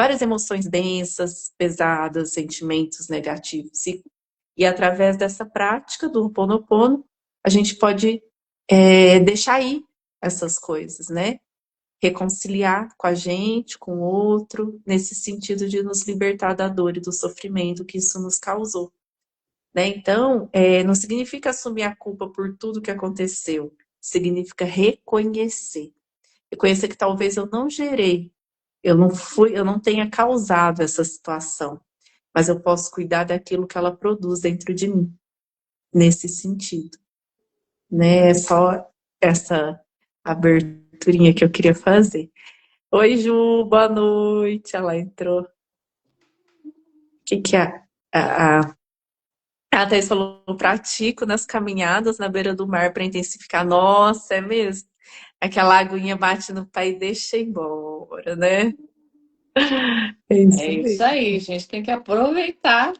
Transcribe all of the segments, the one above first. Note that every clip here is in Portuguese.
várias emoções densas, pesadas, sentimentos negativos. E através dessa prática do Ho'oponopono, a gente pode deixar ir essas coisas, né? Reconciliar com a gente, com o outro, nesse sentido de nos libertar da dor e do sofrimento que isso nos causou. Né? Então, não significa assumir a culpa por tudo que aconteceu, significa reconhecer. Reconhecer que talvez eu não gerei, eu não tenha causado essa situação, mas eu posso cuidar daquilo que ela produz dentro de mim, nesse sentido. Né? É só essa aberturinha que eu queria fazer. Oi, Ju, boa noite. Ela entrou. O que que é? A Thaís falou, pratico nas caminhadas na beira do mar para intensificar. Nossa, é mesmo? Aquela aguinha bate no pé e deixa embora, né? É isso É isso mesmo. aí, gente. Tem que aproveitar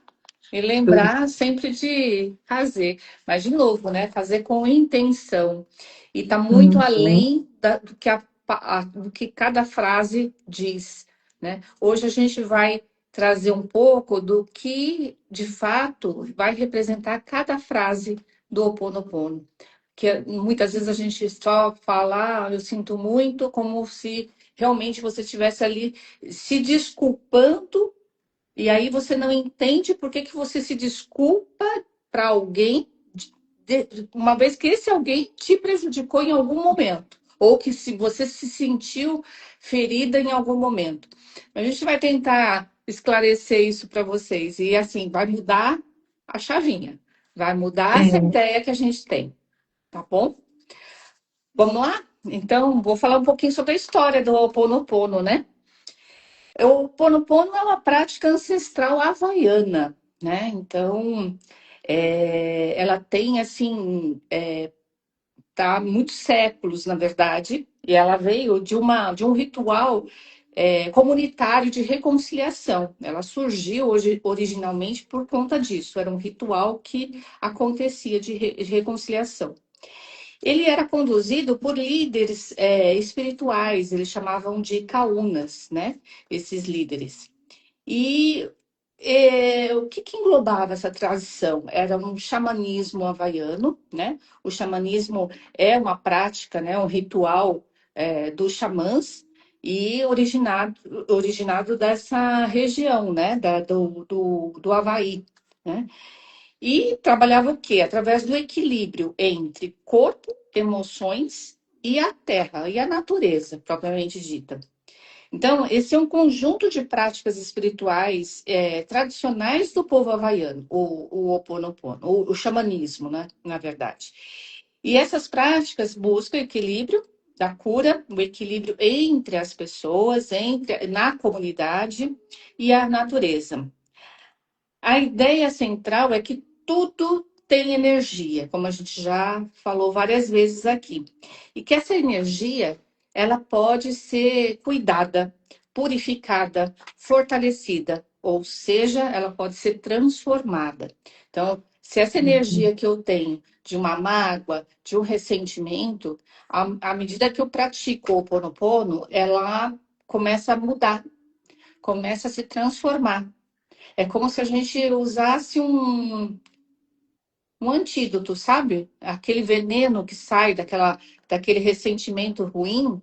e lembrar sempre de fazer. Mas, de novo, né? Fazer com intenção. E tá muito Uhum. além do que do que cada frase diz, né? Hoje a gente vai trazer um pouco do que, de fato, vai representar cada frase do Ho Oponopono. Que muitas vezes a gente só fala, eu sinto muito, como se realmente você estivesse ali se desculpando, e aí você não entende por que que você se desculpa para alguém, uma vez que esse alguém te prejudicou em algum momento, ou que se você se sentiu ferida em algum momento. A gente vai tentar esclarecer isso para vocês, e assim, vai mudar a chavinha, vai mudar essa É. ideia que a gente tem, tá bom? Vamos lá? Então, vou falar um pouquinho sobre a história do Ho Oponopono, né? O Ho Oponopono é uma prática ancestral havaiana, né? Então, ela tem, assim, tá, muitos séculos, na verdade, e ela veio de um ritual comunitário de reconciliação. Ela surgiu originalmente por conta disso, era um ritual que acontecia de reconciliação. Ele era conduzido por líderes espirituais, eles chamavam de kaunas, né? Esses líderes. E o que, que englobava essa tradição? Era um xamanismo havaiano, né? O xamanismo é uma prática, né? Um ritual dos xamãs e originado dessa região, né? Do Havaí, né? E trabalhava o quê? Através do equilíbrio entre corpo, emoções e a terra, e a natureza, propriamente dita. Então, esse é um conjunto de práticas espirituais tradicionais do povo havaiano, o Ho Oponopono, o xamanismo, né, na verdade. E essas práticas buscam o equilíbrio da cura, o equilíbrio entre as pessoas, na comunidade e a natureza. A ideia central é que tudo tem energia, como a gente já falou várias vezes aqui. E que essa energia, ela pode ser cuidada, purificada, fortalecida, ou seja, ela pode ser transformada. Então, se essa Uhum. energia que eu tenho de uma mágoa, de um ressentimento, à medida que eu pratico o Ho Oponopono, ela começa a mudar, começa a se transformar. É como se a gente usasse um antídoto, sabe? Aquele veneno que sai daquele ressentimento ruim.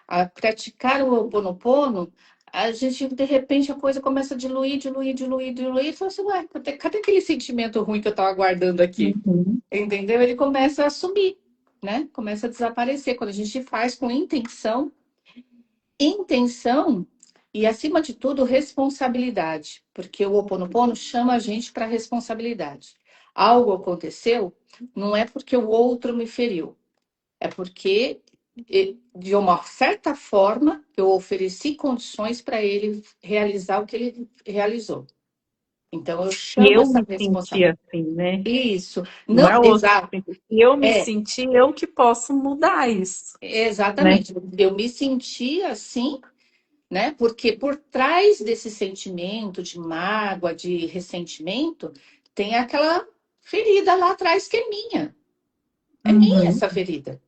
A praticar o Ho Oponopono, a gente, de repente, a coisa começa a diluir, diluir, diluir, diluir. E fala assim, ué, cadê aquele sentimento ruim que eu estava guardando aqui? Uhum. Entendeu? Ele começa a sumir, né? Começa a desaparecer. Quando a gente faz com intenção e, acima de tudo, responsabilidade, porque o Ho Oponopono chama a gente para responsabilidade. Algo aconteceu, não é porque o outro me feriu, é porque, de uma certa forma, eu ofereci condições para ele realizar o que ele realizou. Então, eu E chamo eu essa me senti responsabilidade. assim, né? Isso, Não é não, o outro. exato, Se eu me é, senti, eu que posso mudar isso, né? exatamente. Eu me senti assim, né? Porque por trás desse sentimento de mágoa, de ressentimento, tem aquela ferida lá atrás que é minha. É minha Uhum. essa ferida.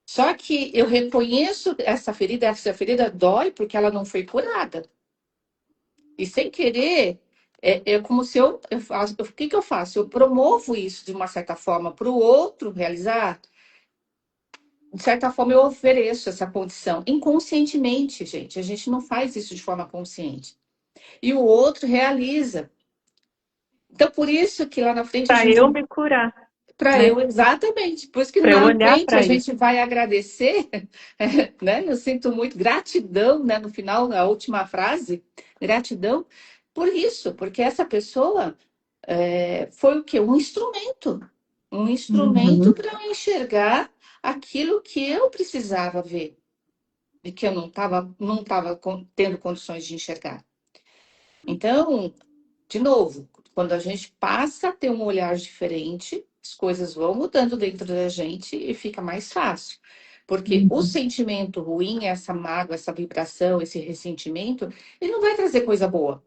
Só que eu reconheço essa ferida dói porque ela não foi curada. E sem querer, é como se eu faço, o que que eu faço? Eu promovo isso de uma certa forma para o outro realizar, de certa forma eu ofereço essa condição inconscientemente, gente. A gente não faz isso de forma consciente. E o outro realiza. Então, por isso que lá na frente a Para gente eu me curar, para né? eu, exatamente. Por isso que Para eu na olhar frente a para isso. gente vai agradecer, né? Eu sinto muito gratidão, né? No final, a última frase, gratidão, por isso, porque essa pessoa foi o quê? Um instrumento Uhum, para eu enxergar aquilo que eu precisava ver e que eu não tava tendo condições de enxergar. Então, de novo, quando a gente passa a ter um olhar diferente, as coisas vão mudando dentro da gente e fica mais fácil. Porque o uhum, sentimento ruim, essa mágoa, essa vibração, esse ressentimento, ele não vai trazer coisa boa,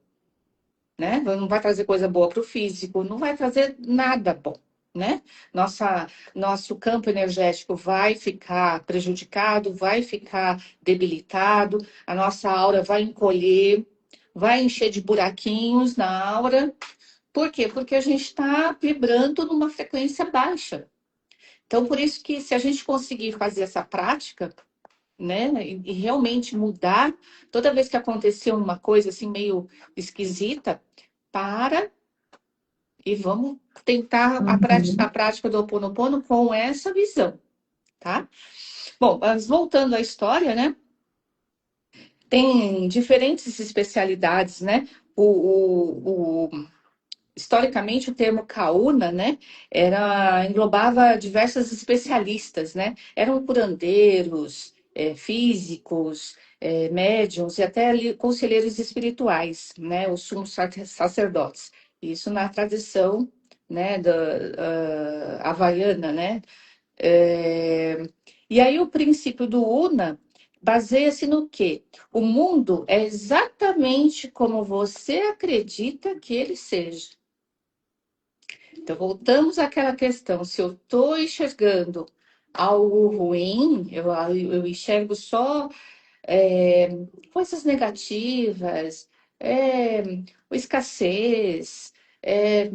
né? Não vai trazer coisa boa para o físico, não vai trazer nada bom, né? Nosso campo energético vai ficar prejudicado, vai ficar debilitado, a nossa aura vai encolher, vai encher de buraquinhos na aura. Por quê? Porque a gente está vibrando numa frequência baixa. Então, por isso que se a gente conseguir fazer essa prática, né, e realmente mudar, toda vez que acontecer uma coisa assim meio esquisita, para e vamos tentar a uhum. prática do Ho Oponopono com essa visão, tá? Bom, mas voltando à história, né? Tem diferentes especialidades, né? Historicamente, o termo kauna, né, englobava diversas especialistas, né? Eram curandeiros, físicos, médiuns e até ali, conselheiros espirituais, né? Os sumos sacerdotes. Isso na tradição, né, havaiana, né? É, E aí o princípio do Una baseia-se no quê? O mundo é exatamente como você acredita que ele seja. Então, voltamos àquela questão: se eu estou enxergando algo ruim, eu enxergo só é, coisas negativas, é, escassez, é,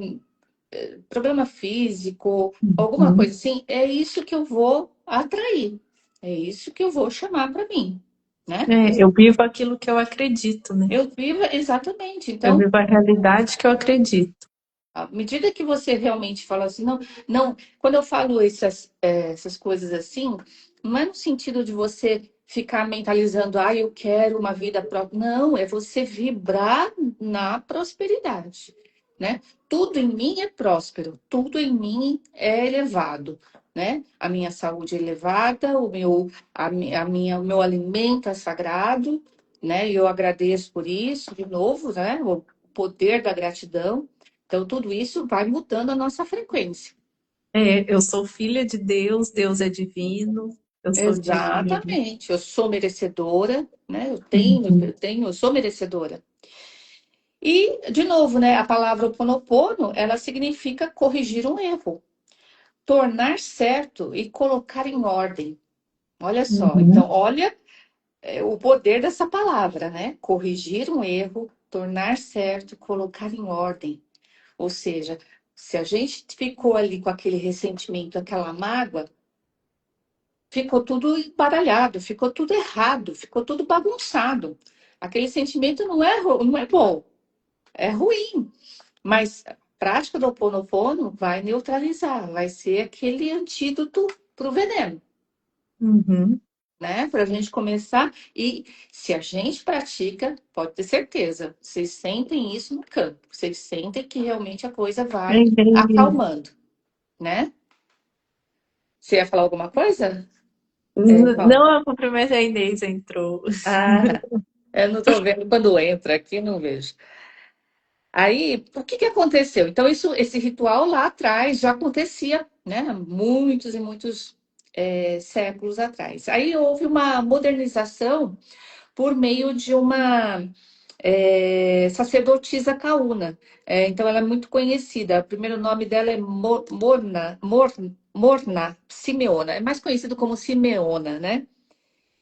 problema físico, alguma Uhum. coisa assim, é isso que eu vou atrair, é isso que eu vou chamar para mim, né? Eu vivo aquilo que eu acredito, né? Eu vivo exatamente. Eu Então, vivo a realidade que eu acredito. à medida que você realmente fala assim, não, não, quando eu falo essas coisas assim, não é no sentido de você ficar mentalizando, ah, eu quero uma vida própria. Não, é você vibrar na prosperidade, né? Tudo em mim é próspero, tudo em mim é elevado, né? A minha saúde é elevada, o meu alimento é sagrado, né? E eu agradeço por isso, de novo, né? O poder da gratidão. Então, tudo isso vai mudando a nossa frequência. Eu sou filha de Deus, Deus é divino, eu sou divina. Exatamente. Eu sou merecedora, né? Uhum, Eu sou merecedora. E, de novo, né? A palavra Ho'oponopono, ela significa corrigir um erro, tornar certo e colocar em ordem. Olha só. uhum, Então, olha o poder dessa palavra, né? Corrigir um erro, tornar certo e colocar em ordem. Ou seja, se a gente ficou ali com aquele ressentimento, aquela mágoa, ficou tudo embaralhado, ficou tudo errado, ficou tudo bagunçado. Aquele sentimento não é bom, é ruim. Mas a prática do Ho Oponopono vai neutralizar, vai ser aquele antídoto para o veneno, uhum. né? Para a gente começar. E se a gente pratica, pode ter certeza, vocês sentem isso no campo, vocês sentem que realmente a coisa vai Bem, acalmando, né? Você ia falar alguma coisa? Paulo? não, eu cumprimentei a Inês, entrou. Ah, eu não estou vendo quando entra aqui, não vejo. Aí, o que que aconteceu? Então, esse ritual lá atrás já acontecia, né? Muitos e muitos séculos atrás. Aí houve uma modernização por meio de uma sacerdotisa caúna. Então, ela é muito conhecida. O primeiro nome dela é Morna Simeona. É mais conhecido como Simeona, né?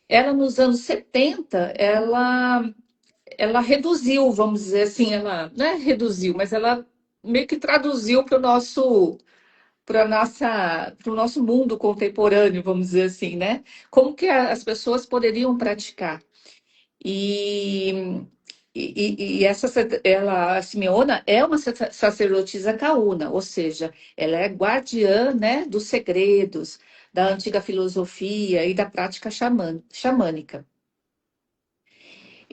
Ela, nos anos 70, ela ela reduziu, vamos dizer assim, ela não é reduziu, mas ela meio que traduziu para o nosso mundo contemporâneo, vamos dizer assim, né? Como que as pessoas poderiam praticar. E, a Simeona é uma sacerdotisa caúna, ou seja, ela é guardiã, né, dos segredos da antiga filosofia e da prática xamânica.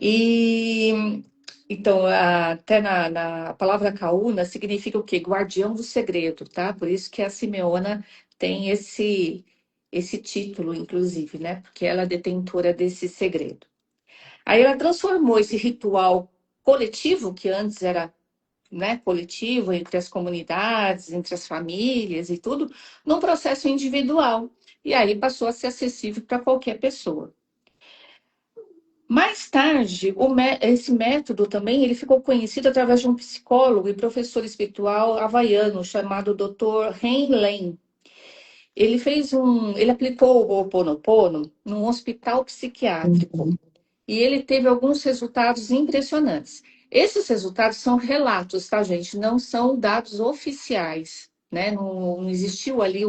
E então, até na palavra caúna significa o quê? Guardião do segredo, tá? Por isso que a Simeona tem esse título, inclusive, né? Porque ela é detentora desse segredo. Aí ela transformou esse ritual coletivo, que antes era, né, coletivo entre as comunidades, entre as famílias e tudo, num processo individual. E aí passou a ser acessível para qualquer pessoa. Mais tarde, esse método também ele ficou conhecido através de um psicólogo e professor espiritual havaiano chamado Dr. Hein Len. Ele aplicou o Ho'oponopono num hospital psiquiátrico. Uhum. E ele teve alguns resultados impressionantes. Esses resultados são relatos, tá, gente? Não são dados oficiais, né? Não existiu ali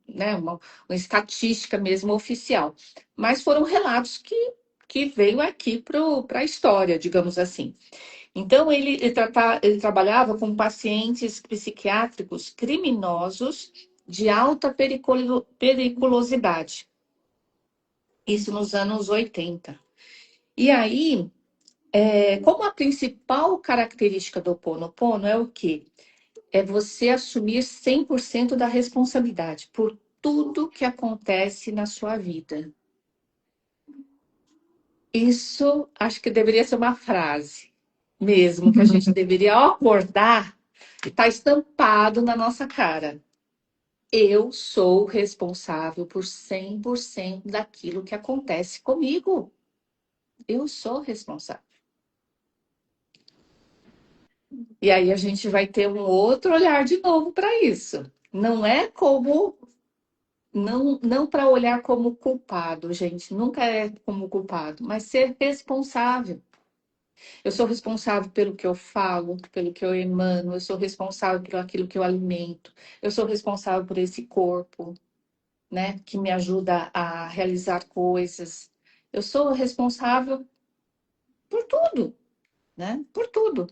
né, uma estatística mesmo oficial. Mas foram relatos que veio aqui para a história, digamos assim. Então, ele trabalhava com pacientes psiquiátricos criminosos de alta periculosidade. Isso nos anos 80. E aí, como a principal característica do Ho Oponopono é o quê? É você assumir 100% da responsabilidade por tudo que acontece na sua vida. Isso acho que deveria ser uma frase mesmo, que a gente deveria acordar e está estampado na nossa cara. Eu sou responsável por 100% daquilo que acontece comigo. Eu sou responsável. E aí a gente vai ter um outro olhar de novo para isso. Não é como não para olhar como culpado, gente, nunca é como culpado, mas ser responsável. Eu sou responsável pelo que eu falo, pelo que eu emano, eu sou responsável por aquilo que eu alimento, eu sou responsável por esse corpo, né, que me ajuda a realizar coisas. Eu sou responsável por tudo, né? Por tudo.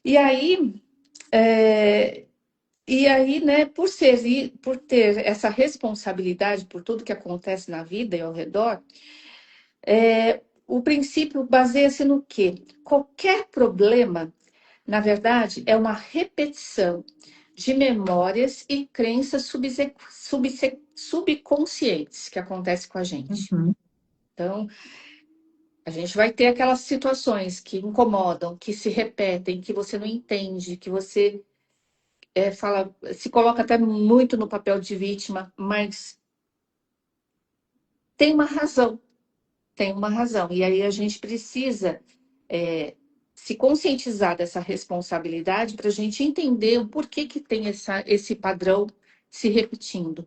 E aí, é, né, por ter essa responsabilidade por tudo que acontece na vida e ao redor, o princípio baseia-se no quê? Qualquer problema, na verdade, é uma repetição de memórias e crenças subconscientes que acontecem com a gente. Uhum. Então, a gente vai ter aquelas situações que incomodam, que se repetem, que você não entende, que você se coloca até muito no papel de vítima, mas tem uma razão, tem uma razão. E aí a gente precisa se conscientizar dessa responsabilidade para a gente entender o porquê que tem esse padrão se repetindo. E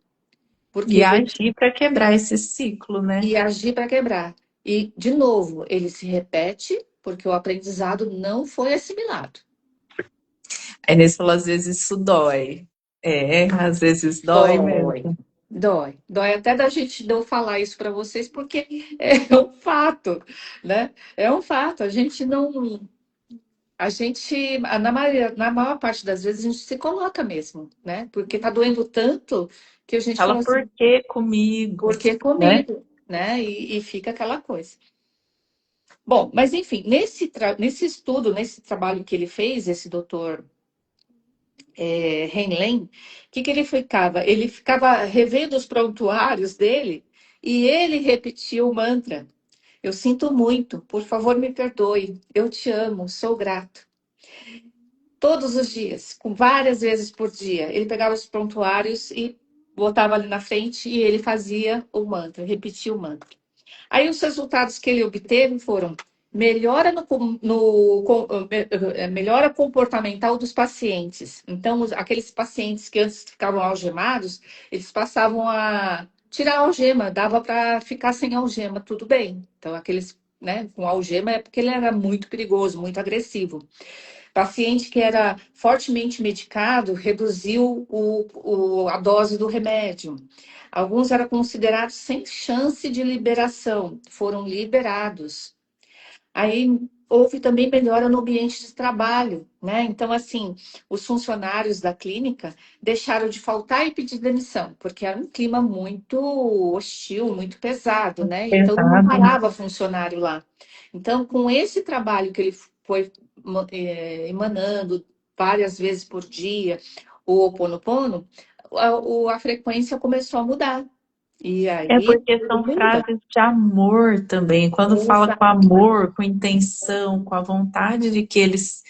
Porque agir para quebrar esse ciclo, né? e agir para quebrar. E, de novo, ele se repete porque o aprendizado não foi assimilado. Aí nesse falou, às vezes isso dói. É, às vezes dói Dói, mesmo. dói. Dói até da gente não falar isso para vocês, porque é um fato, né? É um fato. A gente não. A gente, na maior parte das vezes, a gente se coloca mesmo, né? Porque tá doendo tanto que a gente Fala fala por assim, que comigo, por que né? comigo? Né? E fica aquela coisa. Bom, mas enfim, nesse estudo, nesse trabalho que ele fez, esse doutor Henlen, o que ele ficava? Ele ficava revendo os prontuários dele e ele repetia o mantra. Eu sinto muito, por favor me perdoe, eu te amo, sou grato. Todos os dias, com várias vezes por dia, ele pegava os prontuários e botava ali na frente e ele fazia o mantra, repetia o mantra. Aí os resultados que ele obteve foram melhora melhora comportamental dos pacientes. Então, aqueles pacientes que antes ficavam algemados, eles passavam a tirar a algema, dava para ficar sem algema, tudo bem. Então, aqueles né, com algema, é porque ele era muito perigoso, muito agressivo. Paciente que era fortemente medicado reduziu a dose do remédio. Alguns eram considerados sem chance de liberação, foram liberados. Aí houve também melhora no ambiente de trabalho, né? Então, assim, os funcionários da clínica deixaram de faltar e pedir demissão, porque era um clima muito hostil, muito pesado, né? Então, não Pesado, né? parava funcionário lá. Então, com esse trabalho que ele foi emanando várias vezes por dia, o Ho Oponopono, a frequência começou a mudar. E É aí, porque tudo são muda. frases de amor também. Quando fala com Exato. amor, com intenção, com a vontade de que eles,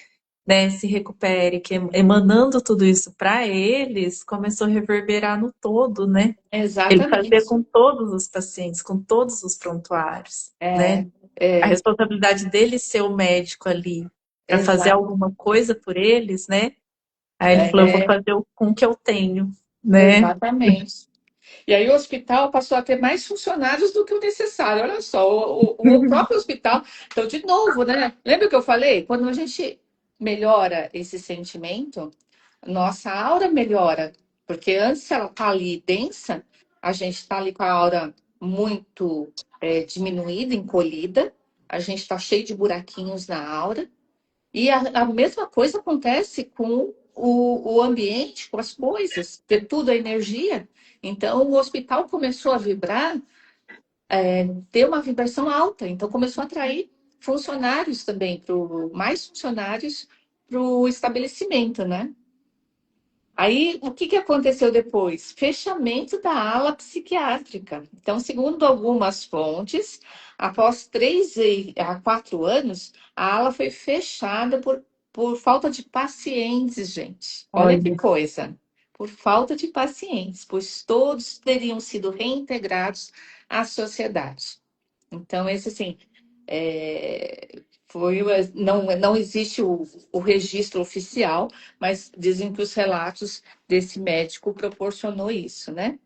né, se recupere, que emanando tudo isso para eles, começou a reverberar no todo, né? Ele fazia Exatamente. com todos os pacientes, com todos os prontuários, né? É, A é, responsabilidade dele ser o médico ali para fazer exa alguma coisa por eles, né? Aí ele falou, eu vou é, fazer com o que eu tenho, né? exatamente. E aí o hospital passou a ter mais funcionários do que o necessário. Olha só, o próprio hospital. Então, de novo, né? Lembra que eu falei? Quando a gente melhora esse sentimento, nossa aura melhora. Porque antes ela tá ali densa, a gente está ali com a aura muito diminuída, encolhida, a gente está cheio de buraquinhos na aura. E a mesma coisa acontece com o ambiente, com as coisas, porque tudo é energia. Então, o hospital começou a vibrar, ter uma vibração alta. Então, começou a atrair funcionários também, mais funcionários para o estabelecimento, né? Aí, o que aconteceu depois? Fechamento da ala psiquiátrica. Então, segundo algumas fontes, após 3 a 4 anos, a ala foi fechada por falta de pacientes, gente. Olha que Olha, coisa. Por falta de pacientes, pois todos teriam sido reintegrados à sociedade. Então, esse assim, não existe o registro oficial, mas dizem que os relatos desse médico proporcionou isso, né?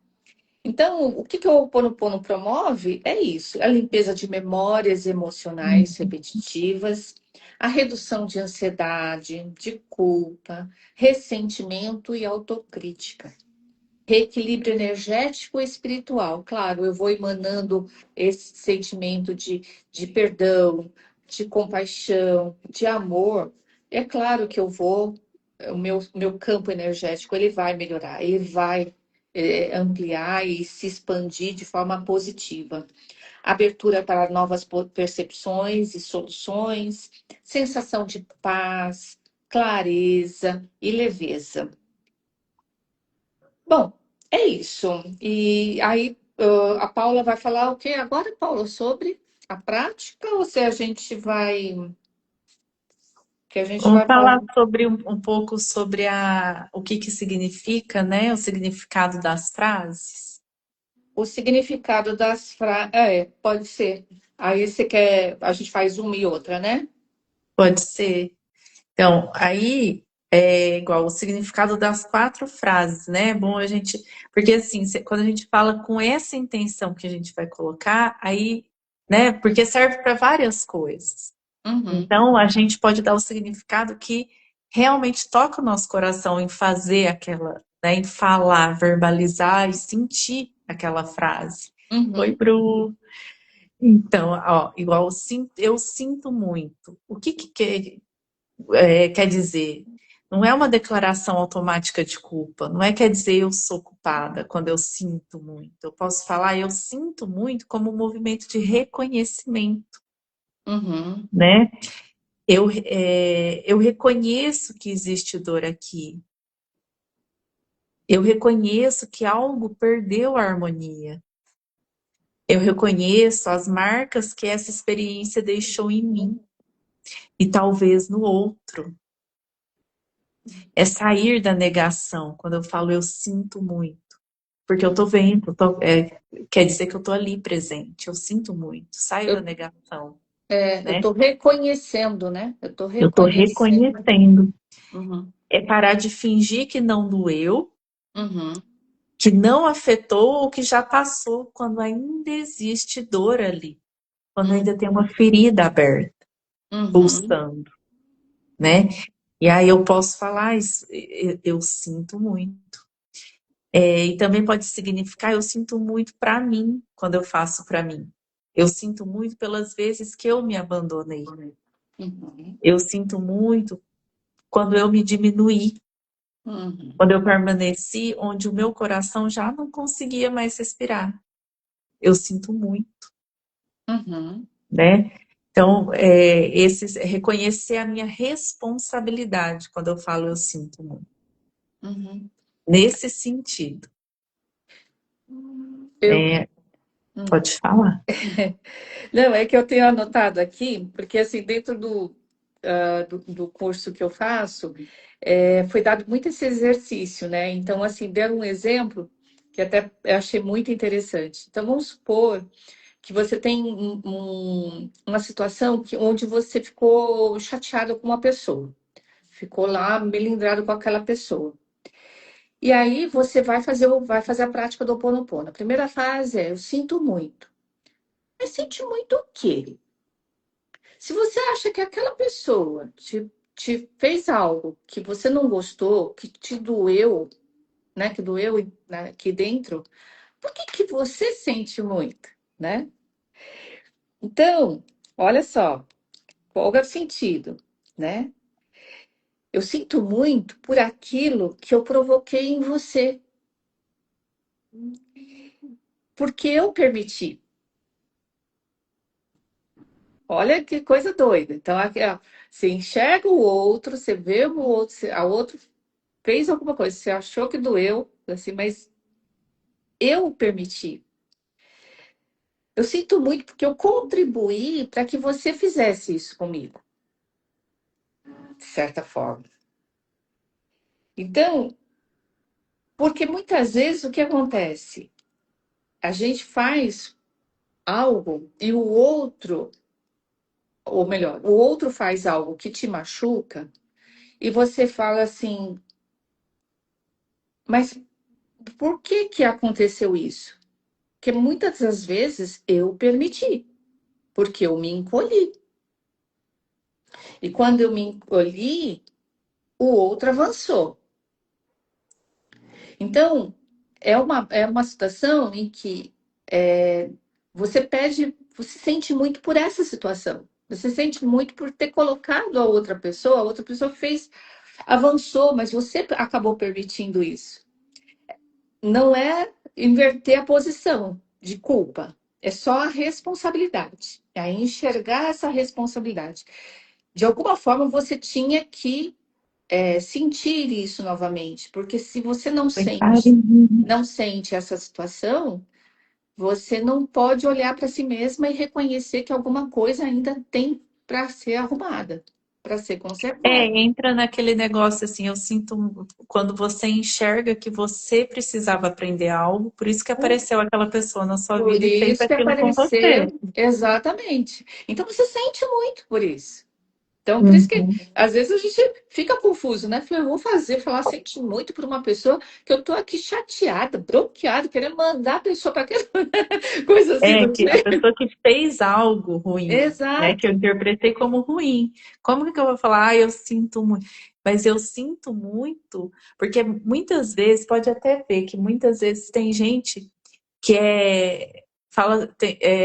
Então, o que o Ho Oponopono promove é isso: a limpeza de memórias emocionais repetitivas, a redução de ansiedade, de culpa, ressentimento e autocrítica. Reequilíbrio energético e espiritual. Claro, eu vou emanando esse sentimento de perdão, de compaixão, de amor. É claro que o meu campo energético ele vai melhorar, ele vai ampliar e se expandir de forma positiva. Abertura para novas percepções e soluções, sensação de paz, clareza e leveza. Bom, é isso. E aí, a Paula vai falar o quê agora, Paula, sobre a prática ou se a gente vai, que a gente vamos vai falar falar sobre um pouco sobre o que que significa, né? O significado das frases. o significado das frases? É, pode ser. Aí você quer, a gente faz uma e outra, né? Pode ser. Então, aí é igual o significado das quatro frases, né? É bom a gente. Porque assim, quando a gente fala com essa intenção que a gente vai colocar, aí, né? Porque serve para várias coisas. Uhum, Então, a gente pode dar o significado que realmente toca o nosso coração em fazer aquela, né? Em falar, verbalizar e sentir aquela frase. Oi, uhum, Bru. Então, ó, igual eu sinto muito. O que que quer dizer? Não é uma declaração automática de culpa. Não é quer dizer eu sou culpada quando eu sinto muito. Eu posso falar eu sinto muito como um movimento de reconhecimento, uhum, né? Eu reconheço que existe dor aqui. Eu reconheço que algo perdeu a harmonia. Eu reconheço as marcas que essa experiência deixou em mim e talvez no outro. É sair da negação quando eu falo eu sinto muito. Porque eu tô uhum. vendo, quer dizer que eu tô ali presente, eu sinto muito, saio da Eu, negação, eu né? estou reconhecendo, né? Eu estou Eu tô reconhecendo. reconhecendo. Uhum, É parar de fingir que não doeu, uhum, que não afetou ou que já passou, quando ainda existe dor ali. quando ainda tem uma ferida aberta, Uhum. pulsando, né? E aí eu posso falar isso, eu sinto muito. E também pode significar eu sinto muito para mim quando eu faço para mim. Eu sinto muito pelas vezes que eu me abandonei. Uhum. Eu sinto muito quando eu me diminuí, Uhum. quando eu permaneci onde o meu coração já não conseguia mais respirar. Eu sinto muito, Uhum. né? Então, reconhecer a minha responsabilidade quando eu falo eu sinto muito. Uhum. Nesse sentido, Eu, né? hum. Pode falar. Não, é que eu tenho anotado aqui, porque assim, dentro do curso que eu faço, foi dado muito esse exercício, né? Então, assim, deram um exemplo que até eu achei muito interessante. Então, vamos supor que você tem uma situação onde você ficou chateado com uma pessoa, ficou lá melindrado com aquela pessoa. E aí você vai fazer a prática do Ho Oponopono. A primeira fase é eu sinto muito. Mas sente muito o quê? Se você acha que aquela pessoa te fez algo que você não gostou, que te doeu, né? Que doeu, né, aqui dentro, por que que você sente muito, né? Então, olha só, qual é o sentido, né? Eu sinto muito por aquilo que eu provoquei em você, porque eu permiti. Olha que coisa doida. Então, aqui, ó, você enxerga o outro, você vê o outro, a outro fez alguma coisa, você achou que doeu, assim, mas eu permiti. Eu sinto muito porque eu contribuí para que você fizesse isso comigo, de certa forma. Então, porque muitas vezes o que acontece? A gente faz algo e o outro, ou melhor, o outro faz algo que te machuca e você fala assim, mas por que que aconteceu isso? Porque muitas das vezes eu permiti, porque eu me encolhi. E quando eu me encolhi, o outro avançou. Então, é uma situação em que você pede, você sente muito por essa situação. Você sente muito por ter colocado a outra pessoa fez, avançou, mas você acabou permitindo isso. Não é inverter a posição de culpa, é só a responsabilidade. É aí enxergar essa responsabilidade. De alguma forma, você tinha que sentir isso novamente, porque se você não sente, não sente essa situação, você não pode olhar para si mesma e reconhecer que alguma coisa ainda tem para ser arrumada, para ser consertada. Entra naquele negócio assim, eu sinto quando você enxerga que você precisava aprender algo, por isso que apareceu aquela pessoa na sua Por vida e fez isso que aquilo com você. apareceu, exatamente. Então você sente muito por isso. Então, por isso que Uhum. às vezes a gente fica confuso, né? Falei, eu vou falar, senti muito por uma pessoa que eu tô aqui chateada, bloqueada, querendo mandar a pessoa para aquela coisa assim do Que a tipo. pessoa que fez algo ruim, né, que eu Exato. interpretei como ruim. Como que eu vou falar, eu sinto muito? Mas eu sinto muito, porque muitas vezes, pode até ver que muitas vezes tem gente que é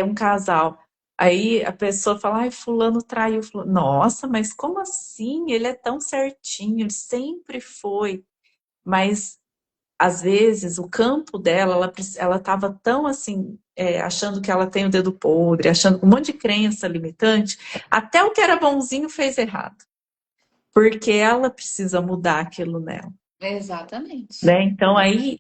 um casal. Aí a pessoa fala, ai, fulano traiu fulano. Nossa, mas como assim? Ele é tão certinho, ele sempre foi. Mas às vezes o campo dela, ela estava tão assim, achando que ela tem o dedo podre, achando um monte de crença limitante, até o que era bonzinho fez errado, porque ela precisa mudar aquilo nela, Exatamente. né? Então aí,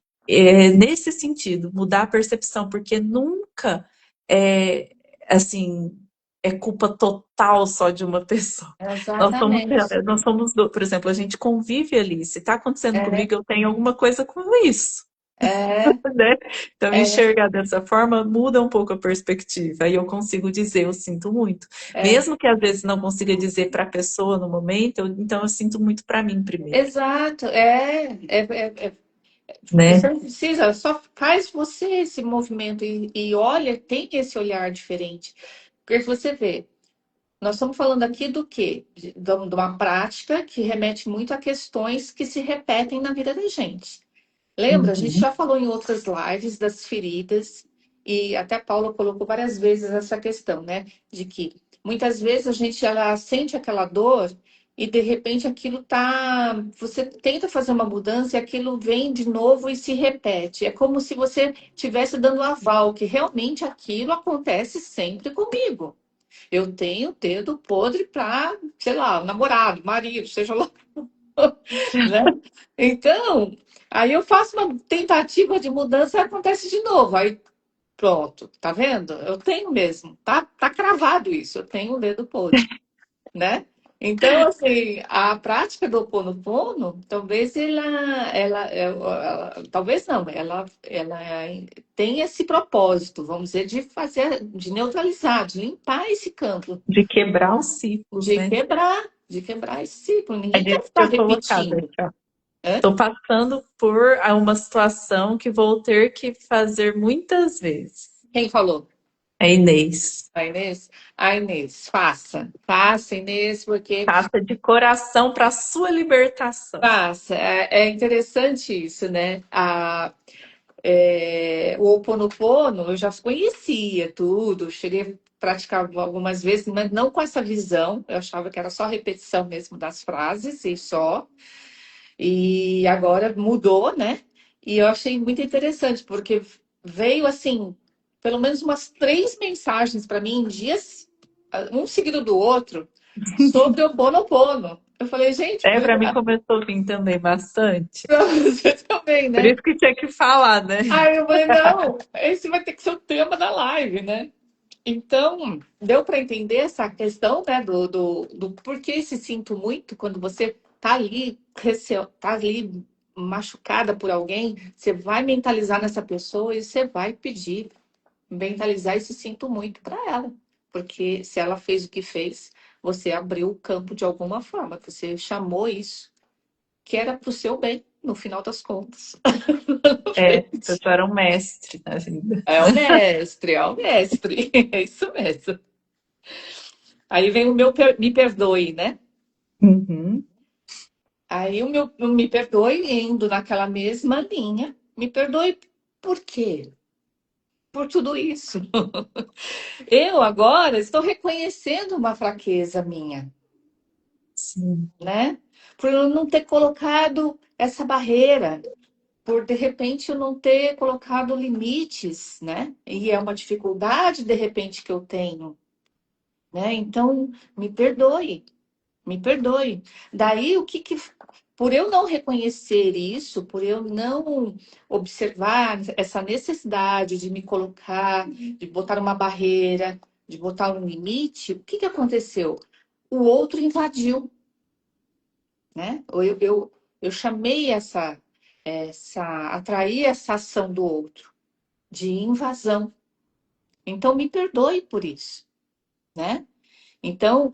nesse sentido, mudar a percepção, porque nunca é assim, é culpa total só de uma pessoa. Nós somos, Exatamente. por exemplo, a gente convive ali. Se está acontecendo É, comigo, eu tenho alguma coisa com isso. é, Né? Então, é, enxergar dessa forma muda um pouco a perspectiva. Aí eu consigo dizer, eu sinto muito. é. Mesmo que às vezes não consiga dizer para a pessoa no momento, então eu sinto muito para mim primeiro, Exato. Você né? não precisa, só faz você esse movimento e olha, tem esse olhar diferente. Porque você vê, nós estamos falando aqui do quê? De uma prática que remete muito a questões que se repetem na vida da gente. Lembra? A gente Uhum. já falou em outras lives das feridas, e até a Paula colocou várias vezes essa questão, né? De que muitas vezes a gente ela sente aquela dor e de repente aquilo tá. Você tenta fazer uma mudança e aquilo vem de novo e se repete. É como se você estivesse dando aval, que realmente aquilo acontece sempre comigo. Eu tenho dedo podre para, sei lá, namorado, marido, seja lá, né? Então, aí eu faço uma tentativa de mudança e acontece de novo. Aí pronto, tá vendo? Eu tenho mesmo, tá cravado isso, eu tenho o dedo podre, né? Então, assim, a prática do Ho Oponopono, talvez talvez não, ela tem esse propósito, vamos dizer, de fazer, de neutralizar, de limpar esse campo, De quebrar os ciclos, né? de quebrar esse ciclo. É Ninguém quer disso que ficar eu colocado aqui, repetindo. ó. Hã? Estou passando por uma situação que vou ter que fazer muitas vezes. Quem falou? É Inês. A Inês? A Inês, faça, Inês, porque Faça de coração para sua libertação. faça. É interessante isso, né? O Ho Oponopono, eu já conhecia tudo, cheguei a praticar algumas vezes, mas não com essa visão. Eu achava que era só repetição mesmo das frases e só. E agora mudou, né? E eu achei muito interessante, porque veio assim, pelo menos umas 3 mensagens para mim em dias, um seguido do outro, sobre o Ho Oponopono. Eu falei, gente, É, para mim começou a vir também bastante. pra você também, Por né? isso que tinha que falar, né? Aí eu falei, não, esse vai ter que ser o tema da live, né? Então, deu para entender essa questão, né, do porquê se sinto muito quando você tá ali, tá ali machucada por alguém, você vai mentalizar nessa pessoa e você vai pedir, mentalizar esse sinto muito para ela. Porque se ela fez o que fez, você abriu o campo de alguma forma, você chamou isso, que era para o seu bem, no final das contas. É, eu era um mestre na vida. É o mestre, é o mestre. É isso mesmo. Aí vem o meu me perdoe, né? Uhum. Aí o me perdoe indo naquela mesma linha. Me perdoe por quê? Por tudo isso. Eu agora estou reconhecendo uma fraqueza minha, Sim. né? Por eu não ter colocado essa barreira, por de repente eu não ter colocado limites, né? E é uma dificuldade de repente que eu tenho, né? Então, me perdoe. Me perdoe. Daí, por eu não reconhecer isso, por eu não observar essa necessidade de me colocar, de botar uma barreira, de botar um limite, o que aconteceu? O outro invadiu, né? Eu chamei atraí essa ação do outro, de invasão. Então, me perdoe por isso, né? Então,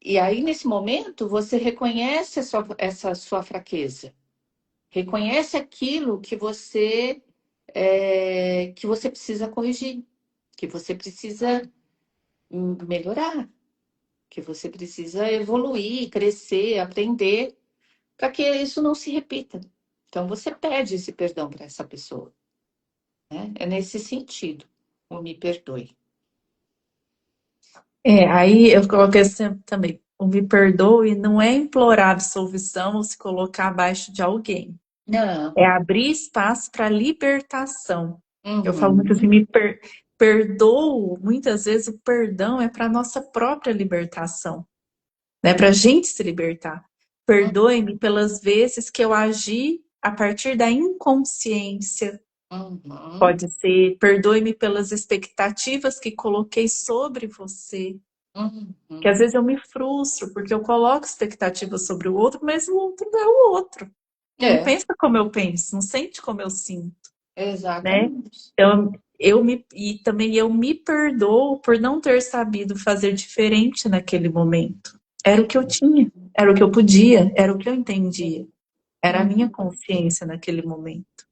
e aí nesse momento você reconhece essa sua fraqueza, reconhece aquilo que você precisa corrigir, que você precisa melhorar, que você precisa evoluir, crescer, aprender, para que isso não se repita. Então você pede esse perdão para essa pessoa, né? É nesse sentido, o me perdoe. É, aí eu coloquei assim também. O me perdoe não é implorar absolvição ou se colocar abaixo de alguém. Não. É abrir espaço para libertação. Eu falo muito assim, Uhum. perdoo, muitas vezes o perdão é para nossa própria libertação, né? Para a gente se libertar. Perdoe-me pelas vezes que eu agi a partir da inconsciência. Uhum. Pode ser, perdoe-me pelas expectativas que coloquei sobre você. Que às Uhum. vezes eu me frustro porque eu coloco expectativas sobre o outro, mas o outro não é o outro. Não É, pensa como eu penso, não sente como eu sinto, né? exatamente. Então, e também eu me perdoo por não ter sabido fazer diferente naquele momento. Era o que eu tinha, era o que eu podia, era o que eu entendia, era a minha Uhum. consciência naquele momento,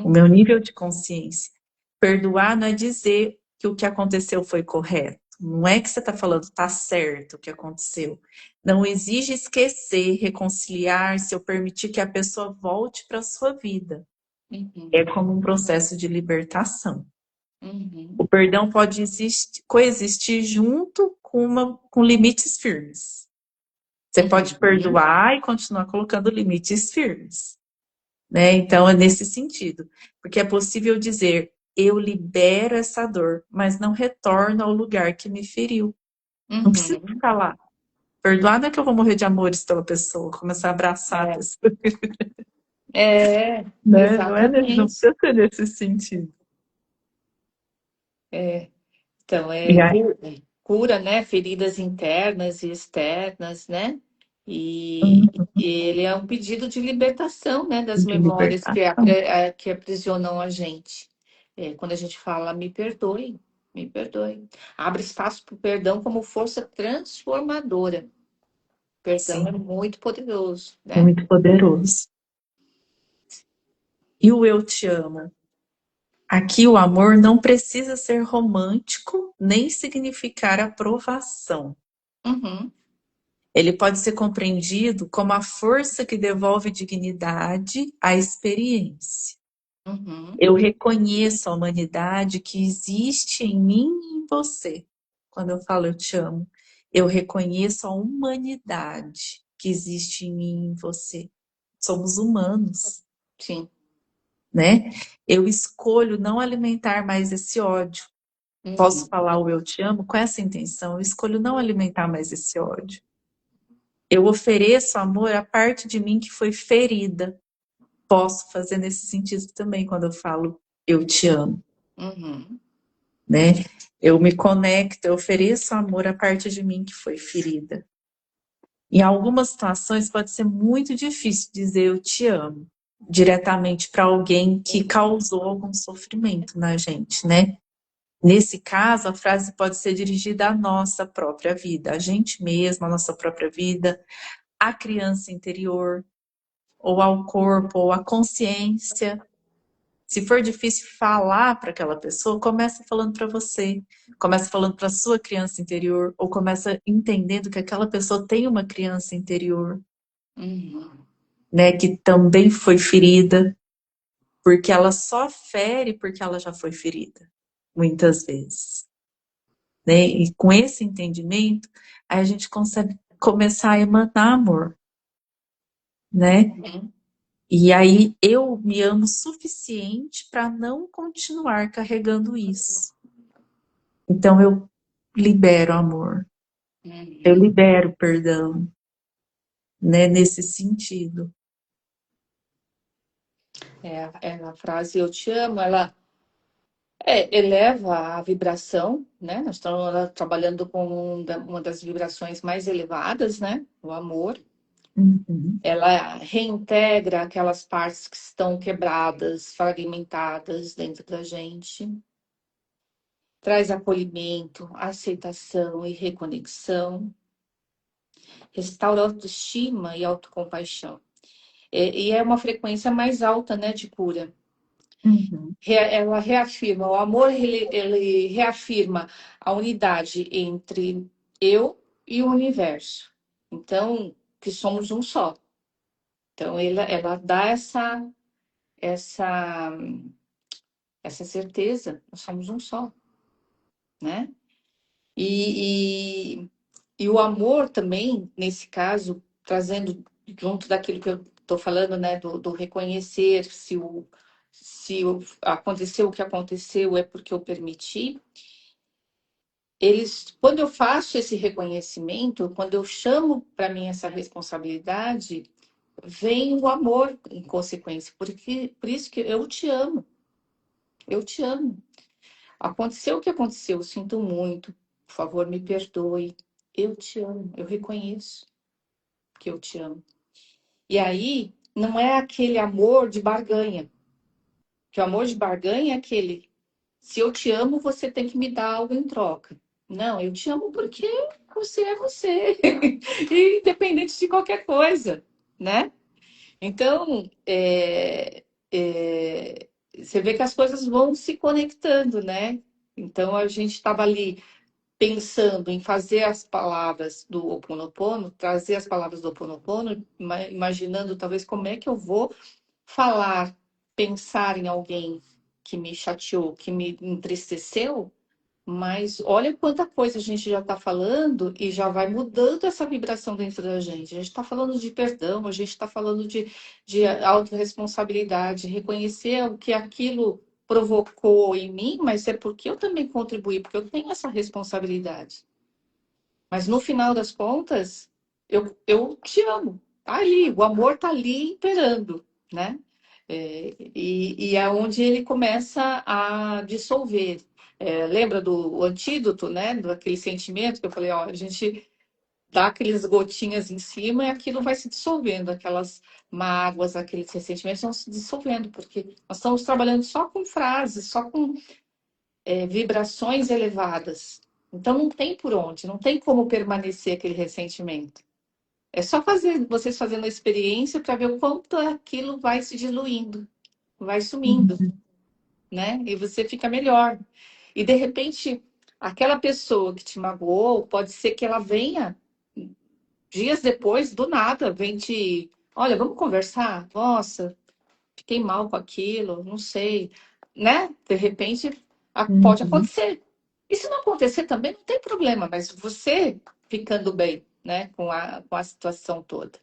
o meu Uhum. nível de consciência. Perdoar não é dizer que o que aconteceu foi correto. Não é que você está falando tá certo o que aconteceu. Não exige esquecer, reconciliar-se ou permitir que a pessoa volte para a sua vida. É Uhum, como um processo de libertação. O uhum, perdão pode coexistir junto com limites firmes. Você pode uhum, perdoar e continuar colocando limites firmes, né? Então, é nesse sentido. Porque é possível dizer, eu libero essa dor, mas não retorno ao lugar que me feriu. Não precisa uhum. ficar lá. Perdoar não é que eu vou morrer de amores pela pessoa, começar a abraçar a pessoa, É, né? Não exatamente. precisa ser nesse sentido. É, então, E aí, cura, né, feridas internas e externas, né? E uhum, ele é um pedido de libertação, né, das de memórias libertação. que aprisionam a gente. É, quando a gente fala, me perdoe, me perdoe. Abre espaço para o perdão como força transformadora. Perdão é Sim, muito poderoso, né? muito poderoso. E o eu te amo? Aqui o amor não precisa ser romântico, nem significar aprovação. Uhum, Ele pode ser compreendido como a força que devolve dignidade à experiência. uhum, Eu reconheço a humanidade que existe em mim e em você. Quando eu falo eu te amo, eu reconheço a humanidade que existe em mim e em você. Somos humanos, sim. né? Eu escolho não alimentar mais esse ódio. Posso Uhum, falar o eu te amo com essa intenção. Eu escolho não alimentar mais esse ódio. Eu ofereço amor à parte de mim que foi ferida. Posso fazer nesse sentido também quando eu falo eu te amo, uhum, né? Eu me conecto, eu ofereço amor à parte de mim que foi ferida. Em algumas situações pode ser muito difícil dizer eu te amo diretamente para alguém que causou algum sofrimento na gente, né? Nesse caso, a frase pode ser dirigida à nossa própria vida, a gente mesma, à nossa própria vida, à criança interior, ou ao corpo, ou à consciência. Se for difícil falar para aquela pessoa, começa falando para você, começa falando para sua criança interior, ou começa entendendo que aquela pessoa tem uma criança interior, uhum. né, que também foi ferida, porque ela só fere porque ela já foi ferida, muitas vezes, né? E com esse entendimento, aí a gente consegue começar a emanar amor, né? Uhum. E aí eu me amo o suficiente para não continuar carregando isso. Então eu libero amor, eu Uhum. libero perdão, né? Nesse sentido. A frase eu te amo, ela eleva a vibração, né? Nós estamos trabalhando com uma das vibrações mais elevadas, né? O amor. Uhum, Ela reintegra aquelas partes que estão quebradas, fragmentadas dentro da gente. Traz acolhimento, aceitação e reconexão. Restaura a autoestima e autocompaixão. E é uma frequência mais alta, né, de cura. uhum, Ela reafirma, o amor ele reafirma a unidade entre eu e o universo. Então, que somos um só. Então, ela dá essa, essa certeza, nós somos um só, né? E, e, e o amor também, nesse caso, trazendo junto daquilo que eu estou falando, né, do reconhecer se aconteceu o que aconteceu é porque eu permiti. Quando eu faço esse reconhecimento, quando eu chamo para mim essa responsabilidade, vem o amor em consequência, porque por isso que eu te amo, eu te amo. Aconteceu o que aconteceu, eu sinto muito, por favor, me perdoe. Eu te amo, eu reconheço que eu te amo. E aí, não é aquele amor de barganha, que o amor de barganha é aquele, se eu te amo, você tem que me dar algo em troca. Não, eu te amo porque você é você, independente de qualquer coisa, né? Então, você vê que as coisas vão se conectando, né? Então, a gente estava ali. pensando em fazer as palavras do Ho Oponopono, trazer as palavras do Ho Oponopono, imaginando talvez como é que eu vou falar, pensar em alguém que me chateou, que me entristeceu, mas olha quanta coisa a gente já está falando e já vai mudando essa vibração dentro da gente. A gente está falando de perdão, a gente está falando de autorresponsabilidade, reconhecer o que aquilo provocou em mim, mas é porque eu também contribuí, porque eu tenho essa responsabilidade. Mas no final das contas, eu te amo. Tá ali, o amor tá ali imperando, né? E é onde ele começa a dissolver. Lembra do antídoto, né? Daquele sentimento que eu falei, ó, a gente dá aquelas gotinhas em cima e aquilo vai se dissolvendo, aquelas mágoas, aqueles ressentimentos vão se dissolvendo, porque nós estamos trabalhando só com frases, só com vibrações elevadas. Então não tem por onde, não tem como permanecer aquele ressentimento. É só vocês fazendo a experiência para ver o quanto aquilo vai se diluindo, vai sumindo, Uhum. né? E você fica melhor. E de repente, aquela pessoa que te magoou, pode ser que ela venha dias depois, do nada, vem te, olha, vamos conversar? Nossa, fiquei mal com aquilo, não sei, né? De repente, pode Uhum. acontecer. E se não acontecer também, não tem problema, mas você ficando bem, né, com a situação toda.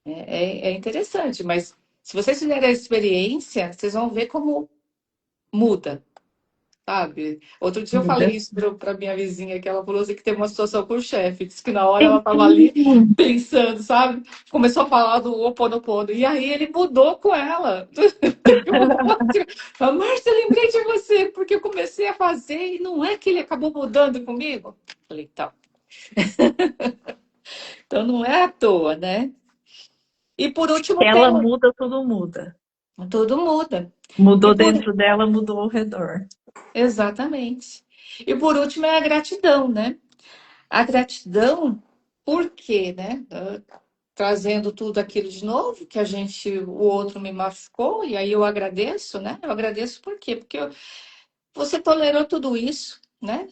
É interessante, mas se vocês fizerem a experiência, vocês vão ver como muda, sabe? Outro dia eu falei Muda. isso para minha vizinha, que ela falou assim que teve uma situação com o chefe, disse que na hora ela estava ali pensando, sabe? Começou a falar do Ho Oponopono, e aí ele mudou com ela. Márcia, lembrei de você, porque eu comecei a fazer e não é que ele acabou mudando comigo. Falei, então. Então não é à toa, né? E por último tem Ela muda, tudo muda. tudo muda. E Mudou por dentro dela, mudou ao redor. exatamente. E por último é a gratidão, né? A gratidão, por quê, né? Trazendo tudo aquilo de novo, que a gente, o outro me machucou, e aí eu agradeço, né? Eu agradeço por quê? Porque você tolerou tudo isso, né?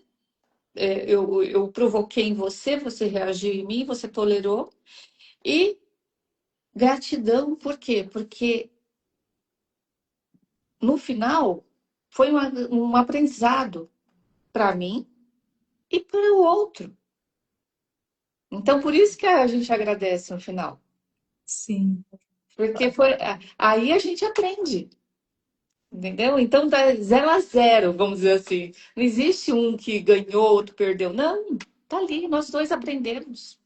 Eu provoquei em você, você reagiu em mim, você tolerou. E gratidão, por quê? Porque no final foi um aprendizado para mim e para o outro. Então, por isso que a gente agradece no final. Sim. Porque aí a gente aprende, entendeu? Então, dá 0 a 0, vamos dizer assim. Não existe um que ganhou, outro perdeu. Não, tá ali, nós dois aprendemos.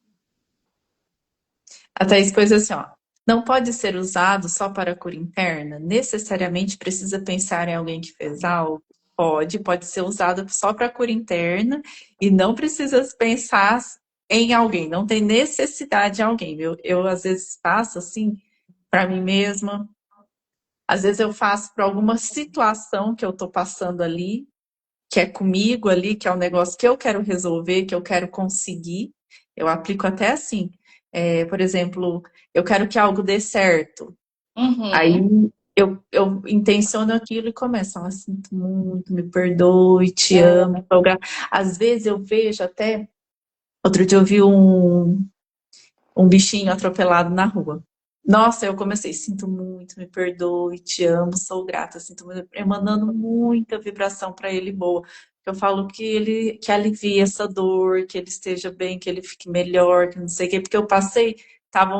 A Thaís pôs assim, ó. Não pode ser usado só para a cura interna? Necessariamente precisa pensar em alguém que fez algo? Pode ser usado só para a cura interna e não precisa pensar em alguém, não tem necessidade de alguém. Eu às vezes faço assim para mim mesma, às vezes eu faço para alguma situação que eu estou passando ali, que é comigo ali, que é um negócio que eu quero resolver, que eu quero conseguir. Eu aplico até assim. Por exemplo, eu quero que algo dê certo. Aí Uhum. eu intenciono aquilo e começo. Ah, sinto muito, me perdoe, te amo. É, Às vezes eu vejo até. Outro dia eu vi um bichinho atropelado na rua. Nossa, eu comecei, sinto muito, me perdoe, te amo, sou grata, sinto muito, emanando muita vibração para ele boa. Eu falo que ele que alivie essa dor, que ele esteja bem, que ele fique melhor, que não sei o quê, porque eu passei, tava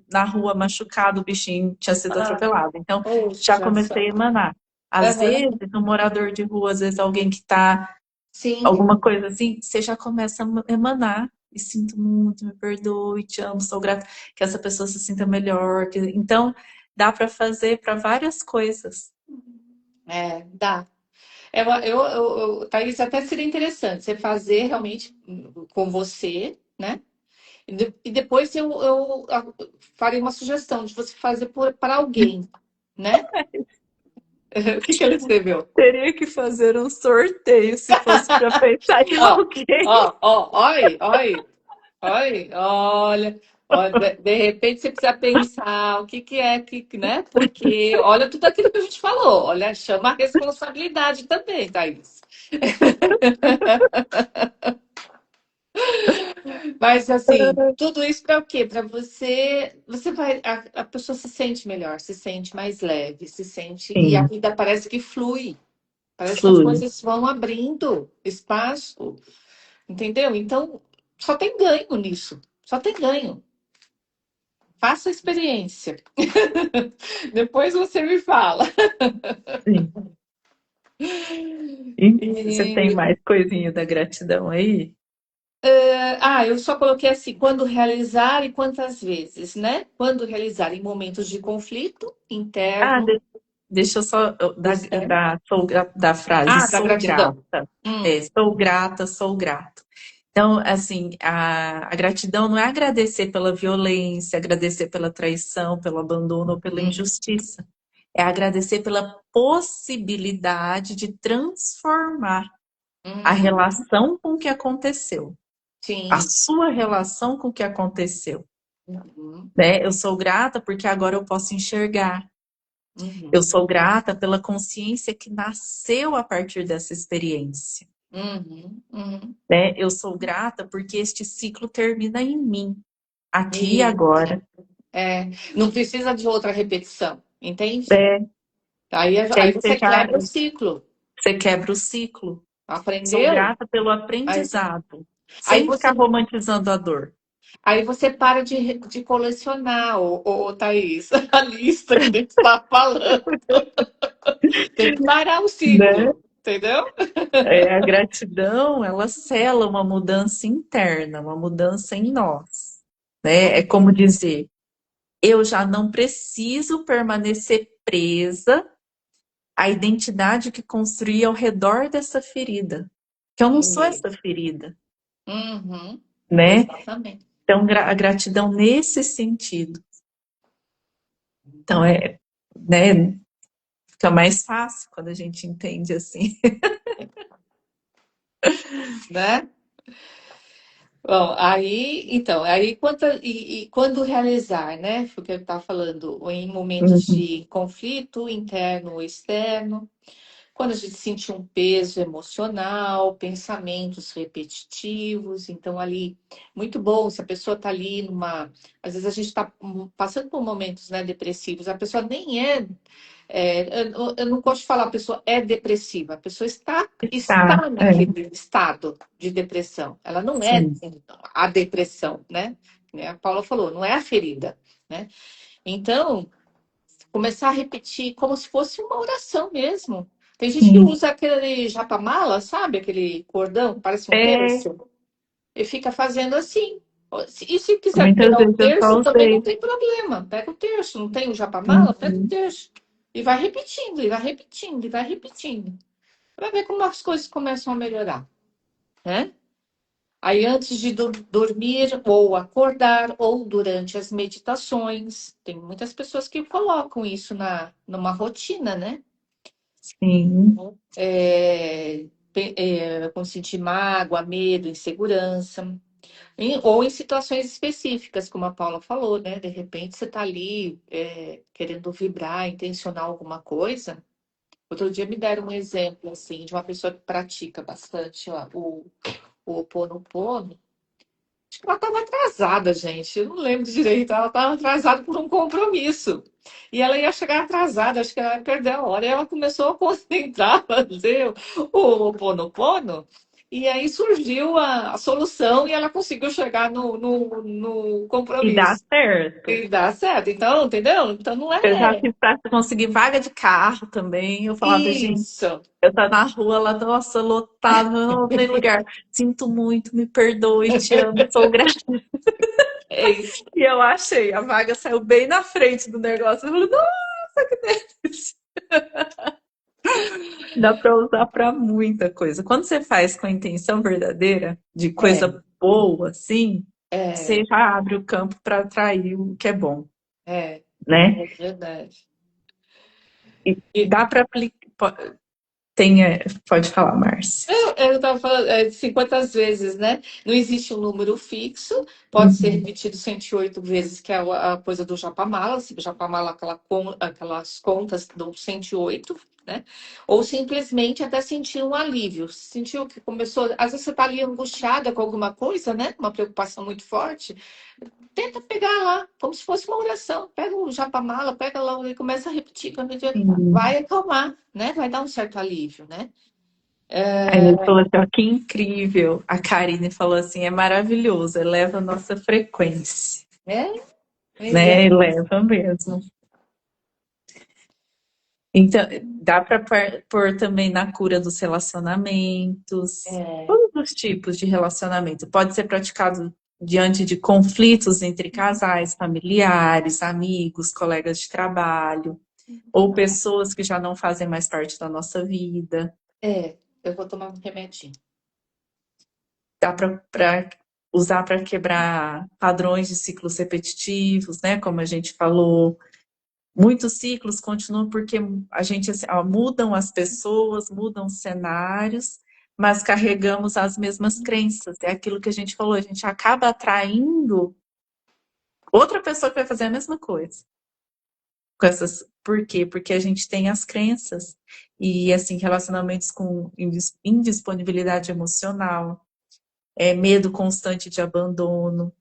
na rua machucado, o bichinho tinha sido atropelado. Então, já poxa, comecei a emanar. Às uhum. vezes, um morador de rua, às vezes alguém que está Sim. alguma coisa assim, você já começa a emanar. E sinto muito, me perdoe, te amo, sou grata, que essa pessoa se sinta melhor. Então, dá para fazer para várias coisas. Dá. Thaís, até seria interessante você fazer realmente com você, né? E depois eu farei uma sugestão de você fazer para alguém, né? O que ela escreveu? Teria que fazer um sorteio se fosse para pensar em Ó, alguém. ó, ó, olha, olha, olha, olha. Olha, de repente você precisa pensar o que que é que, né? Porque olha tudo aquilo que a gente falou. Olha, chama a responsabilidade também, Thaís. Mas assim, tudo isso para o quê? Para você vai, a pessoa se sente melhor, se sente mais leve, se sente e a Sim, vida parece que flui, parece que as flui. coisas vão abrindo espaço, entendeu? Então, só tem ganho nisso, só tem ganho. Faça a experiência. Depois você me fala. Sim. E você tem E, mais coisinha da gratidão aí? eu só coloquei assim, quando realizar e quantas vezes, né? Quando realizar em momentos de conflito Ah, interno, deixa eu só externo. da frase Ah, da sou gratidão. grata. Hum, É, sou grata, sou grato. Então, assim, a gratidão não é agradecer pela violência, agradecer pela traição, pelo abandono ou pela hum, injustiça. É agradecer pela possibilidade de transformar a hum, relação com o que aconteceu, a sim. sua relação com o que aconteceu, Uhum, né? Eu sou grata porque agora eu posso enxergar. Eu uhum, sou grata pela consciência que nasceu a partir dessa experiência, uhum, uhum. né? Eu sou grata porque este ciclo termina em mim, aqui e E, agora. é, não precisa de outra repetição, entende? É, que Aí aí você quebra o ciclo. você quebra o ciclo. Sou Aprendeu? grata pelo Aí, aprendizado, aí sem ficar você romantizando a dor. Aí você para de colecionar, Thaís, a lista que a gente está falando. Tem que parar o Né? ciclo, entendeu? É, a gratidão, ela sela uma mudança interna, uma mudança em nós, né? É como dizer, eu já não preciso permanecer presa à identidade que construí ao redor dessa ferida, que eu não sou essa Isso. ferida, Uhum, né? exatamente. Então, a gratidão nesse sentido. Então, né, fica mais fácil quando a gente entende assim. Né? Bom, e quando realizar, né? Foi o que eu estava falando, ou em momentos Uhum. de conflito interno ou externo, quando a gente sente um peso emocional, pensamentos repetitivos, então ali, muito bom, se a pessoa está ali numa. Às vezes a gente está passando por momentos, né, depressivos, a pessoa nem eu não gosto de falar a pessoa é depressiva, a pessoa Tá, está é, naquele estado de depressão, ela não é sim, a depressão, né? A Paula falou, não é a ferida, né? Então, começar a repetir como se fosse uma oração mesmo. Tem gente que sim. usa aquele japamala, sabe? Aquele cordão que parece um É, terço, e fica fazendo assim. E se quiser muitas pegar o vezes eu só terço, também não usei. tem problema. Pega o terço, não tem o japamala? Pega o Uhum. terço. E vai repetindo, e vai repetindo, e vai repetindo. Vai ver como as coisas começam a melhorar, né? Aí, antes de dormir ou acordar, ou durante as meditações, tem muitas pessoas que colocam isso numa rotina, né? Sim, Quando sentir mágoa, medo, insegurança, ou em situações específicas, como a Paula falou, né? De repente você está ali querendo vibrar, intencionar alguma coisa. Outro dia me deram um exemplo assim de uma pessoa que pratica bastante ó, o Ho'oponopono. Acho que ela estava atrasada, gente. Eu não lembro direito. Ela estava atrasada por um compromisso. E ela ia chegar atrasada, acho que ela ia perder a hora. E ela começou a concentrar, fazer o Ponopono. E aí surgiu a solução e ela conseguiu chegar no e dá compromisso. certo. E dá certo. Então, entendeu? Então não Eu já é fiz para conseguir vaga de carro também. Eu falava, gente, isso. eu tô na rua lá, nossa, lotado, não tem lugar. Sinto muito, me perdoe, te amo, sou grata. É isso. E eu achei, a vaga saiu bem na frente do negócio. Eu falei, nossa, que delícia. Dá para usar para muita coisa. Quando você faz com a intenção verdadeira, de É, coisa boa, assim, você é, já abre o campo para atrair o que é bom, é né? verdade. E E, dá para tem, pode falar, Márcia. Eu estava falando, 50 vezes, né? Não existe um número fixo, pode ser Uhum. repetido 108 vezes, que é a coisa do japamala, se o japamala, aquelas contas do 108, né? Ou simplesmente até sentir um alívio. Sentiu que começou, às vezes você está ali angustiada com alguma coisa, né? Uma preocupação muito forte. Tenta pegar lá, como se fosse uma oração. Pega o japamala, pega lá e começa a repetir. Quando Sim. vai acalmar, né? Vai dar um certo alívio, né? Aí ele falou assim, ó, que incrível. A Karine falou assim, é maravilhoso, eleva a nossa frequência, É, pois é. né? Eleva mesmo. Então, dá para pôr também na cura dos relacionamentos, É, todos os tipos de relacionamento. Pode ser praticado diante de conflitos entre casais, familiares, amigos, colegas de trabalho, ou pessoas que já não fazem mais parte da nossa vida. eu vou tomar um remedinho. Dá para usar para quebrar padrões de ciclos repetitivos, né? Como a gente falou. Muitos ciclos continuam porque a gente assim, ó, mudam as pessoas, mudam os cenários, mas carregamos as mesmas crenças. É aquilo que a gente falou, a gente acaba atraindo outra pessoa que vai fazer a mesma coisa. Com essas, por quê? Porque a gente tem as crenças e assim relacionamentos com indisponibilidade emocional, medo constante de abandono,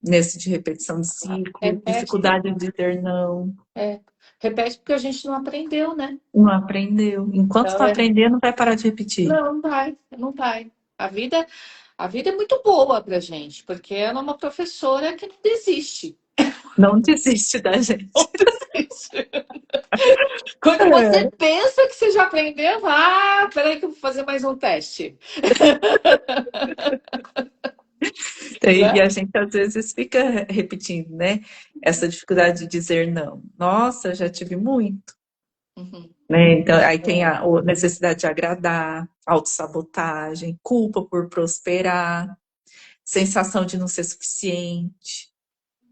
nesse de repetição de ciclo, Repete, dificuldade de dizer não. é, repete porque a gente não aprendeu, né? Não aprendeu. Enquanto Então, não aprender, não vai parar de repetir. não vai, não vai. A vida é muito boa pra gente, porque ela é uma professora que não desiste. Não desiste da gente. Não desiste. Quando você É. pensa que você já aprendeu, peraí que eu vou fazer mais um teste. E Né? a gente às vezes fica repetindo, né? Essa dificuldade de dizer não. Nossa, já tive muito, Uhum. né? Então, aí tem É. a necessidade de agradar, autossabotagem, culpa por prosperar, sensação de não ser suficiente,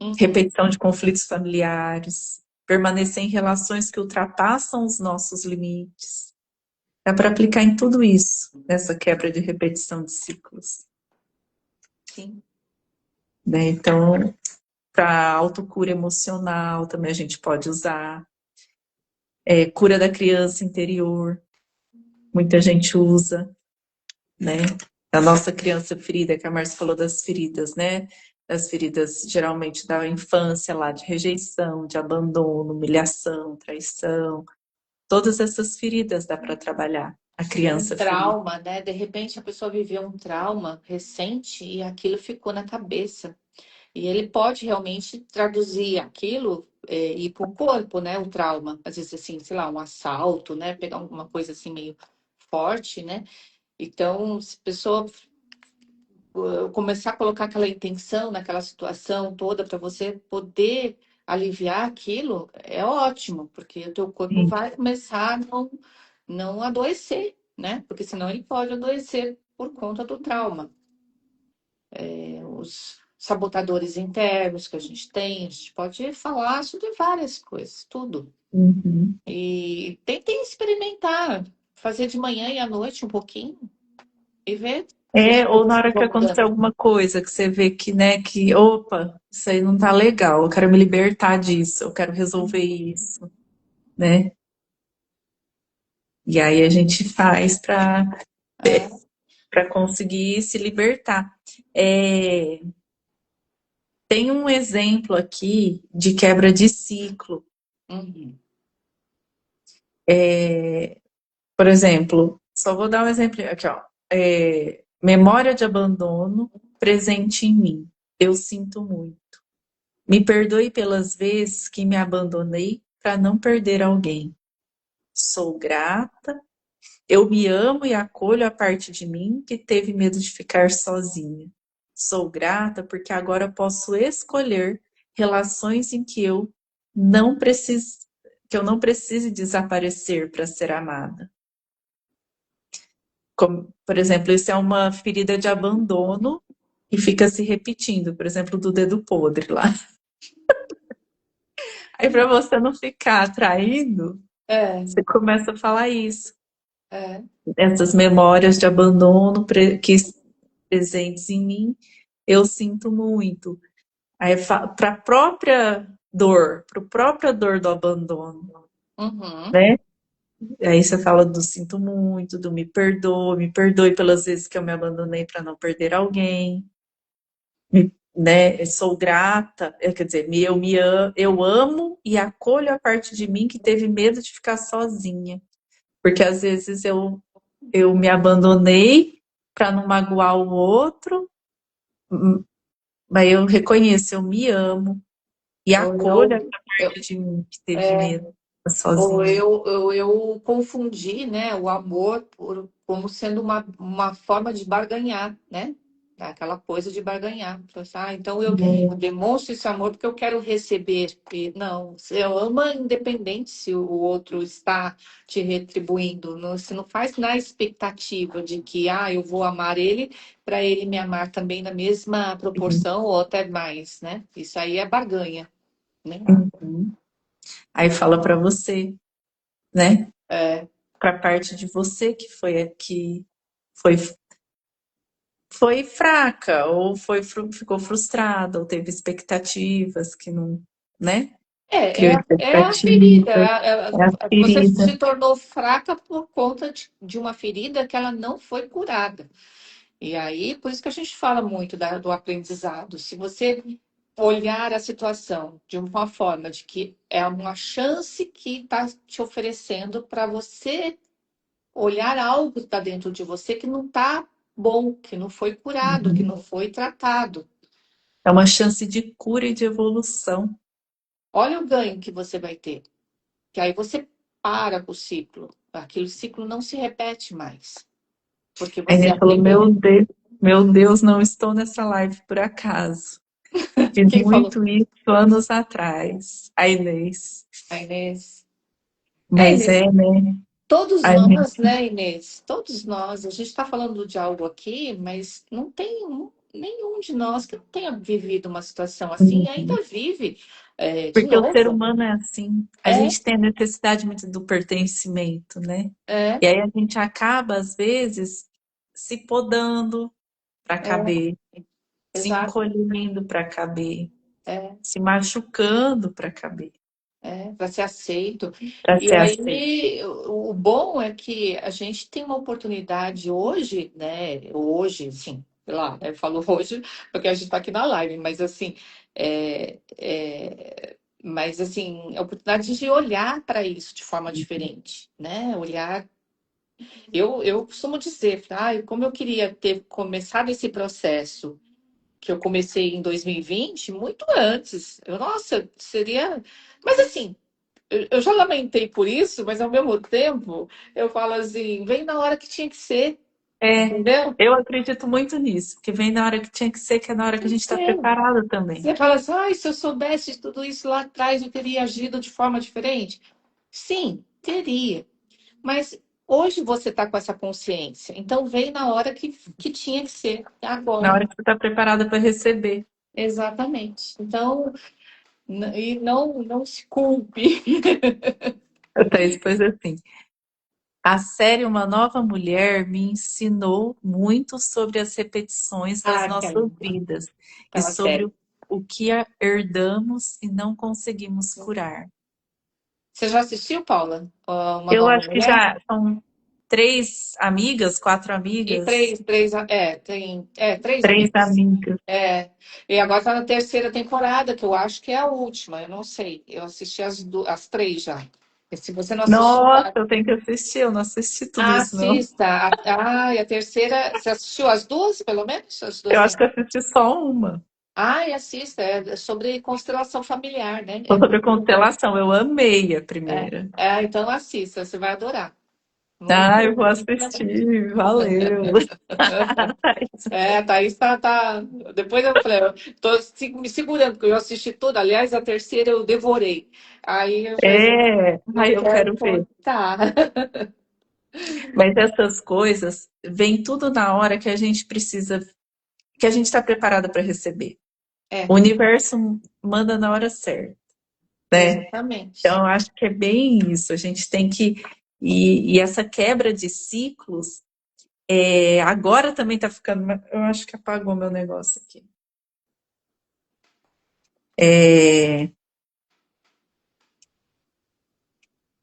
Uhum. repetição de conflitos familiares, permanecer em relações que ultrapassam os nossos limites. Dá para aplicar em tudo isso, nessa quebra de repetição de ciclos, Sim. né? Então, para autocura emocional também a gente pode usar. Cura da criança interior, muita gente usa, né? A nossa criança ferida, que a Marcia falou das feridas, né? Das feridas geralmente da infância lá, de rejeição, de abandono, humilhação, traição. Todas essas feridas dá para trabalhar. A Um criança ferida. trauma, né? De repente a pessoa viveu um trauma recente e aquilo ficou na cabeça. E ele pode realmente traduzir aquilo e ir para o corpo, né? O trauma. Às vezes, assim, sei lá, um assalto, né? Pegar alguma coisa assim meio forte, né? Então, se a pessoa começar a colocar aquela intenção naquela situação toda para você poder aliviar aquilo, é ótimo, porque o teu corpo Sim. vai começar a não adoecer, né? Porque senão ele pode adoecer por conta do trauma. Os sabotadores internos que a gente pode falar sobre várias coisas, tudo. Uhum. E tentem experimentar, fazer de manhã e à noite um pouquinho e ver se as Ou na coisas hora que vão acontecer mudando. alguma coisa, que você vê que, né, que, opa, isso aí não tá legal, eu quero me libertar disso, eu quero resolver isso, né? E aí a gente faz É. para conseguir se libertar. É, tem um exemplo aqui de quebra de ciclo. Uhum. Por exemplo, só vou dar um exemplo aqui, ó. Memória de abandono presente em mim. Eu sinto muito. Me perdoe pelas vezes que me abandonei para não perder alguém. Sou grata. Eu me amo e acolho a parte de mim que teve medo de ficar sozinha. Sou grata porque agora posso escolher relações em que eu não precise desaparecer para ser amada. Como, por exemplo, isso é uma ferida de abandono e fica se repetindo, por exemplo, do dedo podre lá. Aí para você não ficar atraindo, É, você começa a falar isso. é, Essas memórias de abandono que presentes em mim, eu sinto muito. Aí, para a própria dor do abandono, uhum, né? Aí você fala do sinto muito, do me perdoe pelas vezes que eu me abandonei para não perder alguém, né? Eu sou grata, quer dizer, eu amo e acolho a parte de mim que teve medo de ficar sozinha, porque às vezes eu me abandonei para não magoar o outro, mas eu reconheço, eu me amo e ou acolho essa eu, parte de mim que teve é, medo de ficar ou sozinha. eu confundi, né, o amor como sendo uma forma de barganhar, né? Aquela coisa de barganhar. Então eu demonstro esse amor porque eu quero receber. E não, você ama independente se o outro está te retribuindo. Não, você não faz na expectativa de que eu vou amar ele para ele me amar também na mesma proporção ou até mais, né? Isso aí é barganha, né? Uhum. Aí fala para você, né? É, Para a parte de você que foi foi fraca ou ficou frustrada ou teve expectativas que não, né? Criou é a ferida. expectativas, é a Você ferida. se tornou fraca por conta de uma ferida que ela não foi curada. E aí, por isso que a gente fala muito do aprendizado. Se você olhar a situação de uma forma de que é uma chance que está te oferecendo para você olhar algo que está dentro de você que não está bom, que não foi curado, que Uhum. não foi tratado. É uma chance de cura e de evolução. Olha o ganho que você vai ter. Que aí você para com o ciclo. Aquele ciclo não se repete mais, porque A você Inês falou, aprendeu. Meu Deus, não estou nessa live por acaso. Fiz Quem falou? muito isso anos atrás. A Inês. A Inês. Mas Inês, é, né? todos A nós, gente, né, Inês? Todos nós. A gente está falando de algo aqui, mas não tem nenhum de nós que não tenha vivido uma situação assim e uhum. ainda vive de Porque o ser novo. humano é assim. A É, gente tem a necessidade muito do pertencimento, né? é, E aí a gente acaba, às vezes, se podando para é, caber, se exato. encolhendo para caber, É. se machucando para caber, Para ser aceito. para E ser aceito. aí, o bom é que a gente tem uma oportunidade hoje, né? Hoje, sim, sei lá, eu falo hoje porque a gente está aqui na live, mas assim, mas assim, a oportunidade de olhar para isso de forma diferente, né? Olhar. Eu costumo dizer, como eu queria ter começado esse processo que eu comecei em 2020, muito antes. Nossa, seria. Mas assim, eu já lamentei por isso, mas ao mesmo tempo eu falo assim, vem na hora que tinha que ser, É, entendeu? eu acredito muito nisso, porque vem na hora que tinha que ser, que é na hora que a Tinha que gente está ser. preparado também. Você fala assim, se eu soubesse de tudo isso lá atrás, eu teria agido de forma diferente. Sim, teria. Mas hoje você está com essa consciência. Então vem na hora que tinha que ser, Na agora. hora que você está preparada para receber. Exatamente. Então, e não se culpe. A Thaís pôs assim. A série Uma Nova Mulher me ensinou muito sobre as repetições das Ah, que nossas legal. vidas e Aquela sobre série. o que herdamos e não conseguimos curar. Você já assistiu, Paula? Uma Eu Nova acho que Mulher? já são três amigas, quatro E amigas, três três amigas. amigas. É, e agora tá na terceira temporada, que eu acho que é a última, eu não sei. Eu assisti as três já. E se você não assistiu, Nossa, eu tenho que assistir, eu não assisti tudo isso, não. assista. E a terceira, você assistiu as duas, pelo menos? As duas Eu acho que eu temporadas? assisti só uma. E assista, é sobre constelação familiar, né? É Foi sobre muito. constelação, eu amei a primeira. Então assista, você vai adorar. Ah, Muito, eu vou muito legal. assistir, valeu. A Thaís tá. Depois eu falei, eu tô me segurando, porque eu assisti tudo. Aliás, a terceira eu devorei. Aí eu falei assim, É, não aí eu quero quero ver. contar. Mas essas coisas vem tudo na hora que a gente precisa, que a gente está preparada para receber. O É, universo manda na hora certa, né? exatamente. Então, eu acho que é bem isso. A gente tem que E essa quebra de ciclos, agora também está ficando. Eu acho que apagou meu negócio aqui.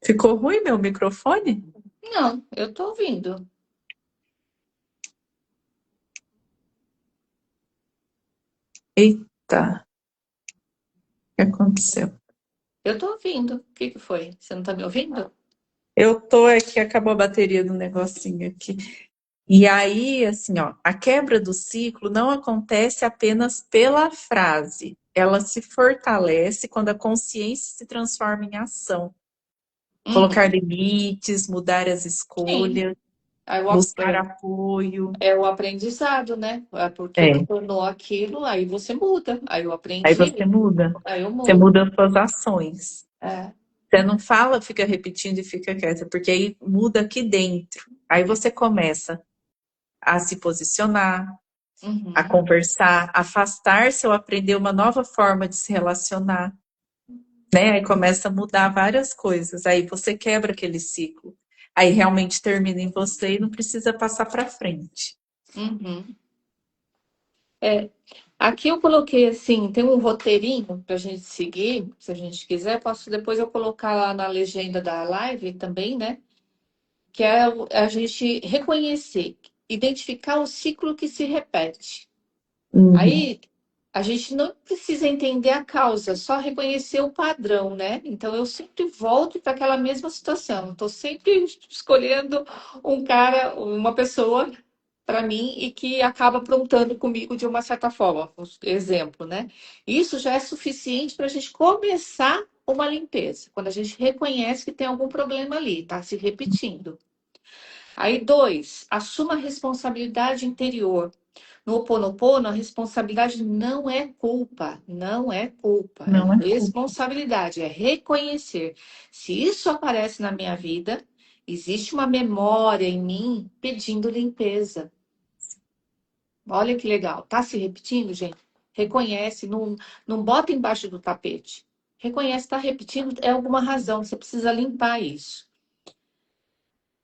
Ficou ruim meu microfone? Não, eu tô ouvindo. Eita, o que aconteceu? Eu tô ouvindo. O que que foi? Você não tá me ouvindo? Eu tô aqui, acabou a bateria do negocinho aqui. E aí, assim, ó, a quebra do ciclo não acontece apenas pela frase. Ela se fortalece quando a consciência se transforma em ação. Colocar Uhum. limites, mudar as Sim. escolhas, Aí buscar apoio. é o aprendizado, né? É porque É, tornou aquilo, aí você muda. Aí eu aí você aprendi, muda. aí eu Você mudo. muda as suas ações. É. Você não fala, fica repetindo e fica quieta, porque aí muda aqui dentro. Aí você começa a se posicionar, a Uhum. conversar, afastar-se ou aprender uma nova forma de se relacionar, né? Aí começa a mudar várias coisas. Aí você quebra aquele ciclo. Aí realmente termina em você e não precisa passar para frente. Uhum. É. Aqui eu coloquei assim, tem um roteirinho para a gente seguir, se a gente quiser, posso depois eu colocar lá na legenda da live também, né? Que é a gente reconhecer, identificar o ciclo que se repete. Uhum. Aí a gente não precisa entender a causa, só reconhecer o padrão, né? Então eu sempre volto para aquela mesma situação. Estou sempre escolhendo um cara, uma pessoa para mim e que acaba aprontando comigo de uma certa forma. Exemplo, né? Isso já é suficiente para a gente começar uma limpeza. Quando a gente reconhece que tem algum problema ali, tá se repetindo. Aí, dois, assuma a responsabilidade interior. No Ho Oponopono, a responsabilidade não é culpa, não é culpa, é Não é culpa. responsabilidade, é reconhecer. Se isso aparece na minha vida, existe uma memória em mim pedindo limpeza. Olha que legal, tá se repetindo, gente? Reconhece, não bota embaixo do tapete. Reconhece, está repetindo, é alguma razão, você precisa limpar isso.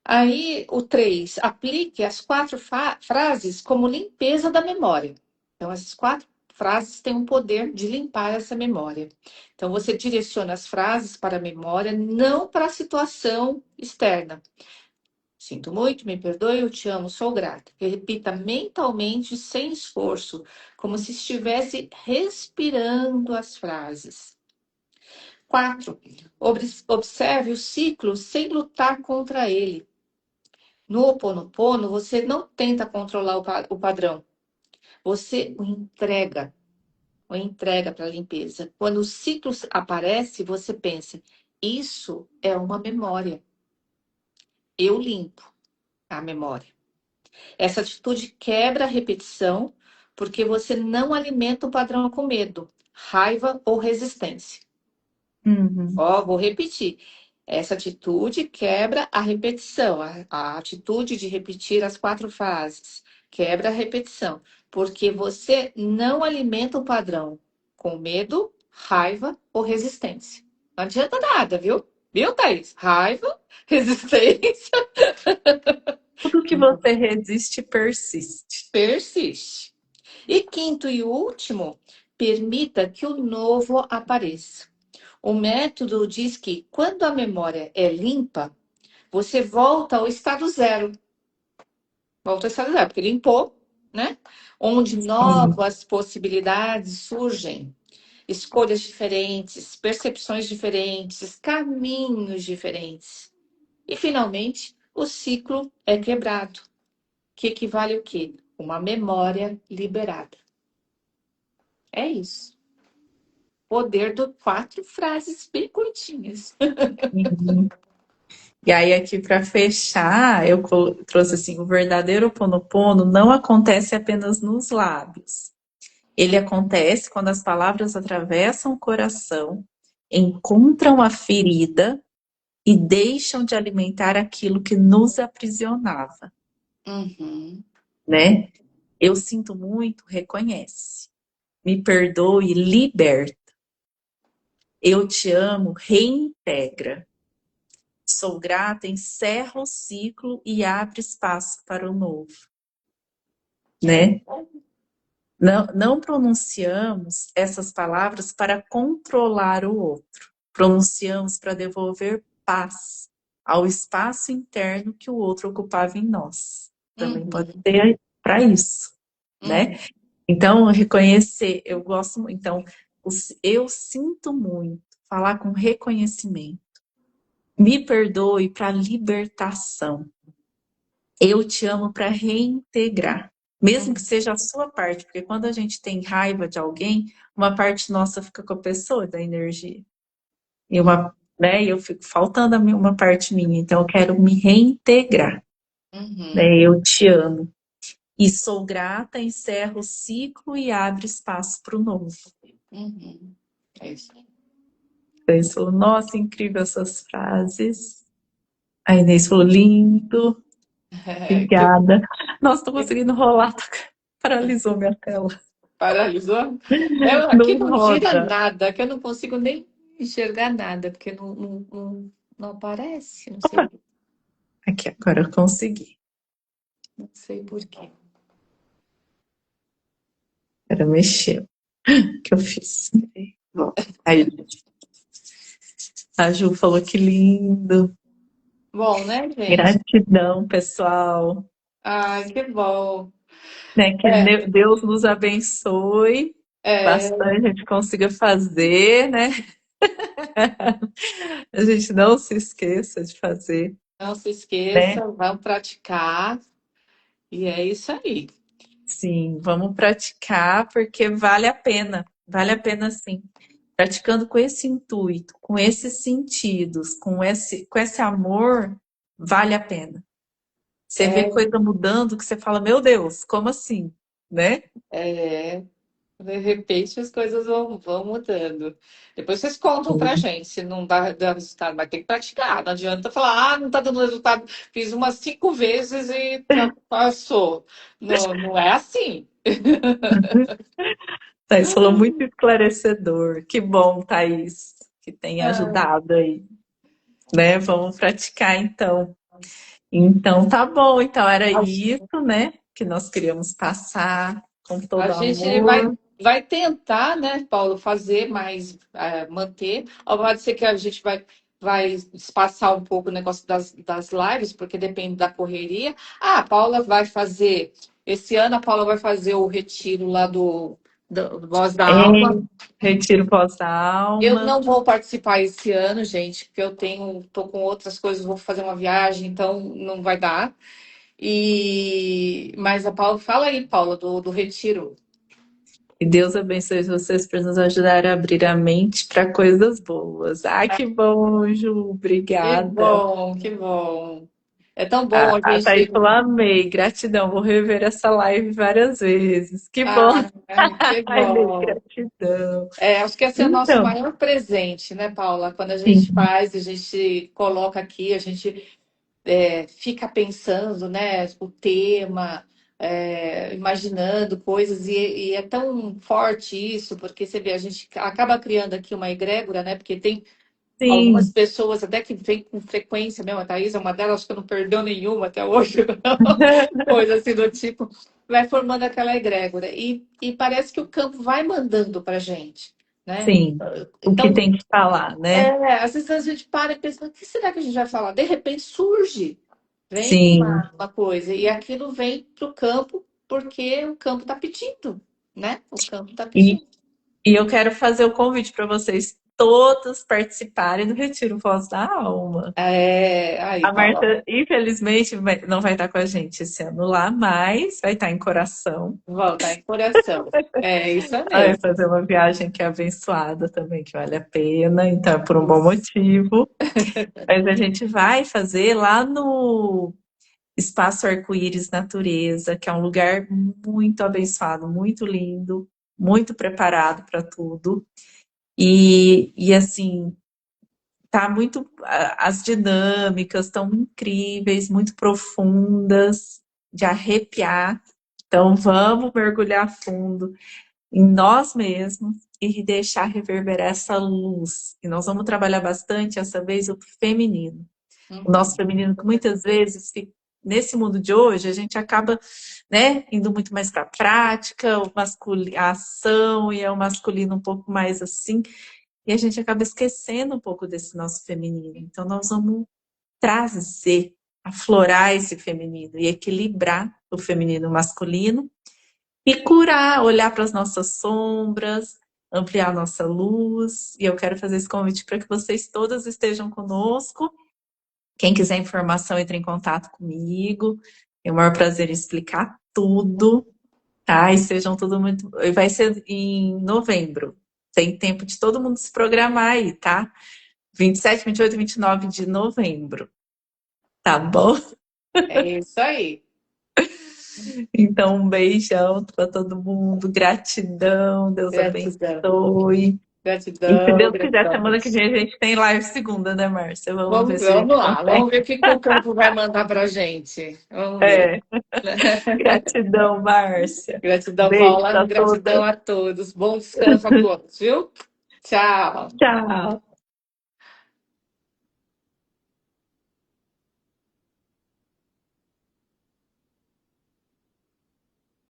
Aí, o 3, aplique as quatro frases como limpeza da memória. Então, essas quatro frases têm o poder de limpar essa memória. Então, você direciona as frases para a memória, não para a situação externa. Sinto muito, me perdoe, eu te amo, sou grata. Repita mentalmente, sem esforço, como se estivesse respirando as frases. 4, observe o ciclo sem lutar contra ele. No Ho Oponopono, você não tenta controlar o padrão, você o entrega para a limpeza. Quando o ciclo aparece, você pensa: isso é uma memória. Eu limpo a memória. Essa atitude quebra a repetição, porque você não alimenta o padrão com medo, raiva ou resistência. Uhum. Ó, vou repetir. Essa atitude quebra a repetição, a atitude de repetir as quatro frases. Quebra a repetição, porque você não alimenta o padrão com medo, raiva ou resistência. Não adianta nada, viu? Viu, Thaís? Raiva, resistência, Tudo que você resiste persiste. persiste. E quinto e último, permita que o novo apareça. O método diz que quando a memória é limpa, você volta ao estado zero. Volta ao estado zero, porque limpou, né? Onde Sim. novas possibilidades surgem, escolhas diferentes, percepções diferentes, caminhos diferentes. E, finalmente, o ciclo é quebrado, que equivale ao quê? Uma memória liberada. É isso. Poder do quatro frases bem curtinhas. Sim. E aí, aqui para fechar, eu trouxe assim: o verdadeiro Ho Oponopono não acontece apenas nos lábios. Ele acontece quando as palavras atravessam o coração, encontram a ferida e deixam de alimentar aquilo que nos aprisionava, Uhum. né? Eu sinto muito, reconhece. Me perdoe, liberta. Eu te amo, reintegra. sou grata encerra o ciclo e abre espaço para o novo, É. né? Não pronunciamos essas palavras para controlar o outro. Pronunciamos para devolver paz ao espaço interno que o outro ocupava em nós. Também pode Uhum, ser para isso, né? uhum, Então, reconhecer, eu gosto muito. Então, eu sinto muito falar com reconhecimento. Me perdoe para libertação. Eu te amo para reintegrar, mesmo que uhum, seja a sua parte, porque quando a gente tem raiva de alguém, uma parte nossa fica com a pessoa da energia. E né, eu fico faltando uma parte minha, então eu quero me reintegrar, uhum, né? Eu te amo. E sou grata, encerro o ciclo e abre espaço para o novo. uhum. É isso. A Inês falou, nossa, incrível essas frases. A Inês falou, lindo, Que, obrigada. Nossa, tô que conseguindo rolar, paralisou minha tela. paralisou. Eu, aqui Não não gira roda. nada, que eu não consigo nem enxergar nada, porque não aparece, Opa, aqui, agora eu consegui. não sei por quê. Agora mexeu. O que eu fiz? Bom, aí a Ju falou que lindo. Bom, né, gente? Gratidão, pessoal. Ai, que bom. Né, que É, Deus nos abençoe é, bastante, a gente consiga fazer, né? A gente não se esqueça de fazer, não se né? esqueça, vamos praticar. E é isso aí. Sim, vamos praticar porque vale a pena sim. Praticando com esse intuito, com esses sentidos, com esse amor, vale a pena. Você vê É, coisa mudando que você fala, meu Deus, como assim? Né? é, de repente as coisas vão mudando. Depois vocês contam pra gente se não dá resultado, mas tem que praticar. Não adianta falar, não tá dando resultado. Fiz umas 5 vezes e passou. Não, não é assim. Thaís falou muito esclarecedor. Que bom, Thaís, que tem Ah, ajudado aí, né? Vamos praticar então. Então tá bom, então era A, isso, né? Que nós queríamos passar com a todo gente vai, amor. vai tentar, né, Paulo, fazer, mas manter. Pode ser que a gente vai espaçar um pouco o negócio das lives, porque depende da correria. Ah, a Paula vai fazer. Esse ano a Paula vai fazer o retiro lá do Voz da É, Alma. retiro Eu pós-alma. não vou participar esse ano, gente, porque tô com outras coisas, vou fazer uma viagem, então não vai dar. Mas a Paula, fala aí, Paula, do retiro. E Deus abençoe vocês por nos ajudar a abrir a mente para coisas boas. Ah, que bom, Ju, Que obrigada. bom, que bom. É tão bom a A Thaís gente. falou, amei, gratidão, vou rever essa live várias vezes. Que bom. Ah, que Ai, Ney, bom. gratidão. Acho que esse é o nosso Então, maior presente, né, Paula? Quando a gente sim, faz, a gente coloca aqui, a gente fica pensando, né, o tema, imaginando coisas, e é tão forte isso, porque você vê, a gente acaba criando aqui uma egrégora, né? Porque tem algumas sim. pessoas até que vêm com frequência mesmo, a Thaís é uma delas, acho que não perdeu nenhuma até hoje, coisa assim do tipo, vai formando aquela egrégora. E parece que o campo vai mandando para gente, né? Sim, o que Então, tem que falar, né? às vezes a gente para e pensa, o que será que a gente vai falar? De repente surge, vem Sim. uma coisa, e aquilo vem para o campo porque o campo está pedindo, né? O campo está E, pedindo. e eu quero fazer o convite para vocês todos participarem do Retiro Voz da Alma. Aí, A Paula, Marta, infelizmente, não vai estar com a gente esse ano lá, mas vai estar em coração. volta em coração. É isso Vai mesmo. fazer uma viagem que é abençoada também, que vale a pena, então é por um bom Isso. motivo. Mas a gente vai fazer lá no Espaço Arco-Íris Natureza, que é um lugar muito abençoado, muito lindo, muito preparado para tudo. E assim, tá muito. As dinâmicas estão incríveis, muito profundas, de arrepiar. Então, vamos mergulhar fundo em nós mesmos e deixar reverberar essa luz. E nós vamos trabalhar bastante, essa vez, o feminino. O nosso Uhum. feminino, que muitas vezes, nesse mundo de hoje, a gente acaba, né, indo muito mais para a prática, a ação, e é o masculino um pouco mais assim, e a gente acaba esquecendo um pouco desse nosso feminino. Então, nós vamos trazer, aflorar esse feminino e equilibrar o feminino e o masculino e curar, olhar para as nossas sombras, ampliar a nossa luz. E eu quero fazer esse convite para que vocês todas estejam conosco. Quem quiser informação, entre em contato comigo. É o maior prazer em explicar tudo, tá? E sejam tudo muito. Vai ser em novembro. Tem tempo de todo mundo se programar aí, tá? 27, 28 e 29 de novembro. Tá bom? É isso aí. Então, um beijão para todo mundo. Gratidão. Deus Gratidão. abençoe. E se Gratidão, Deus quiser, gratidão. semana que vem a gente tem live segunda, né, Márcia? Vamos ver Vamos, se a gente vamos lá, consegue. vamos ver o que que o campo vai mandar pra gente. Vamos ver. É. Gratidão, Márcia. Gratidão, Beijo Paula. para Gratidão todas. a todos. Bom descanso a todos, viu? Tchau. Tchau.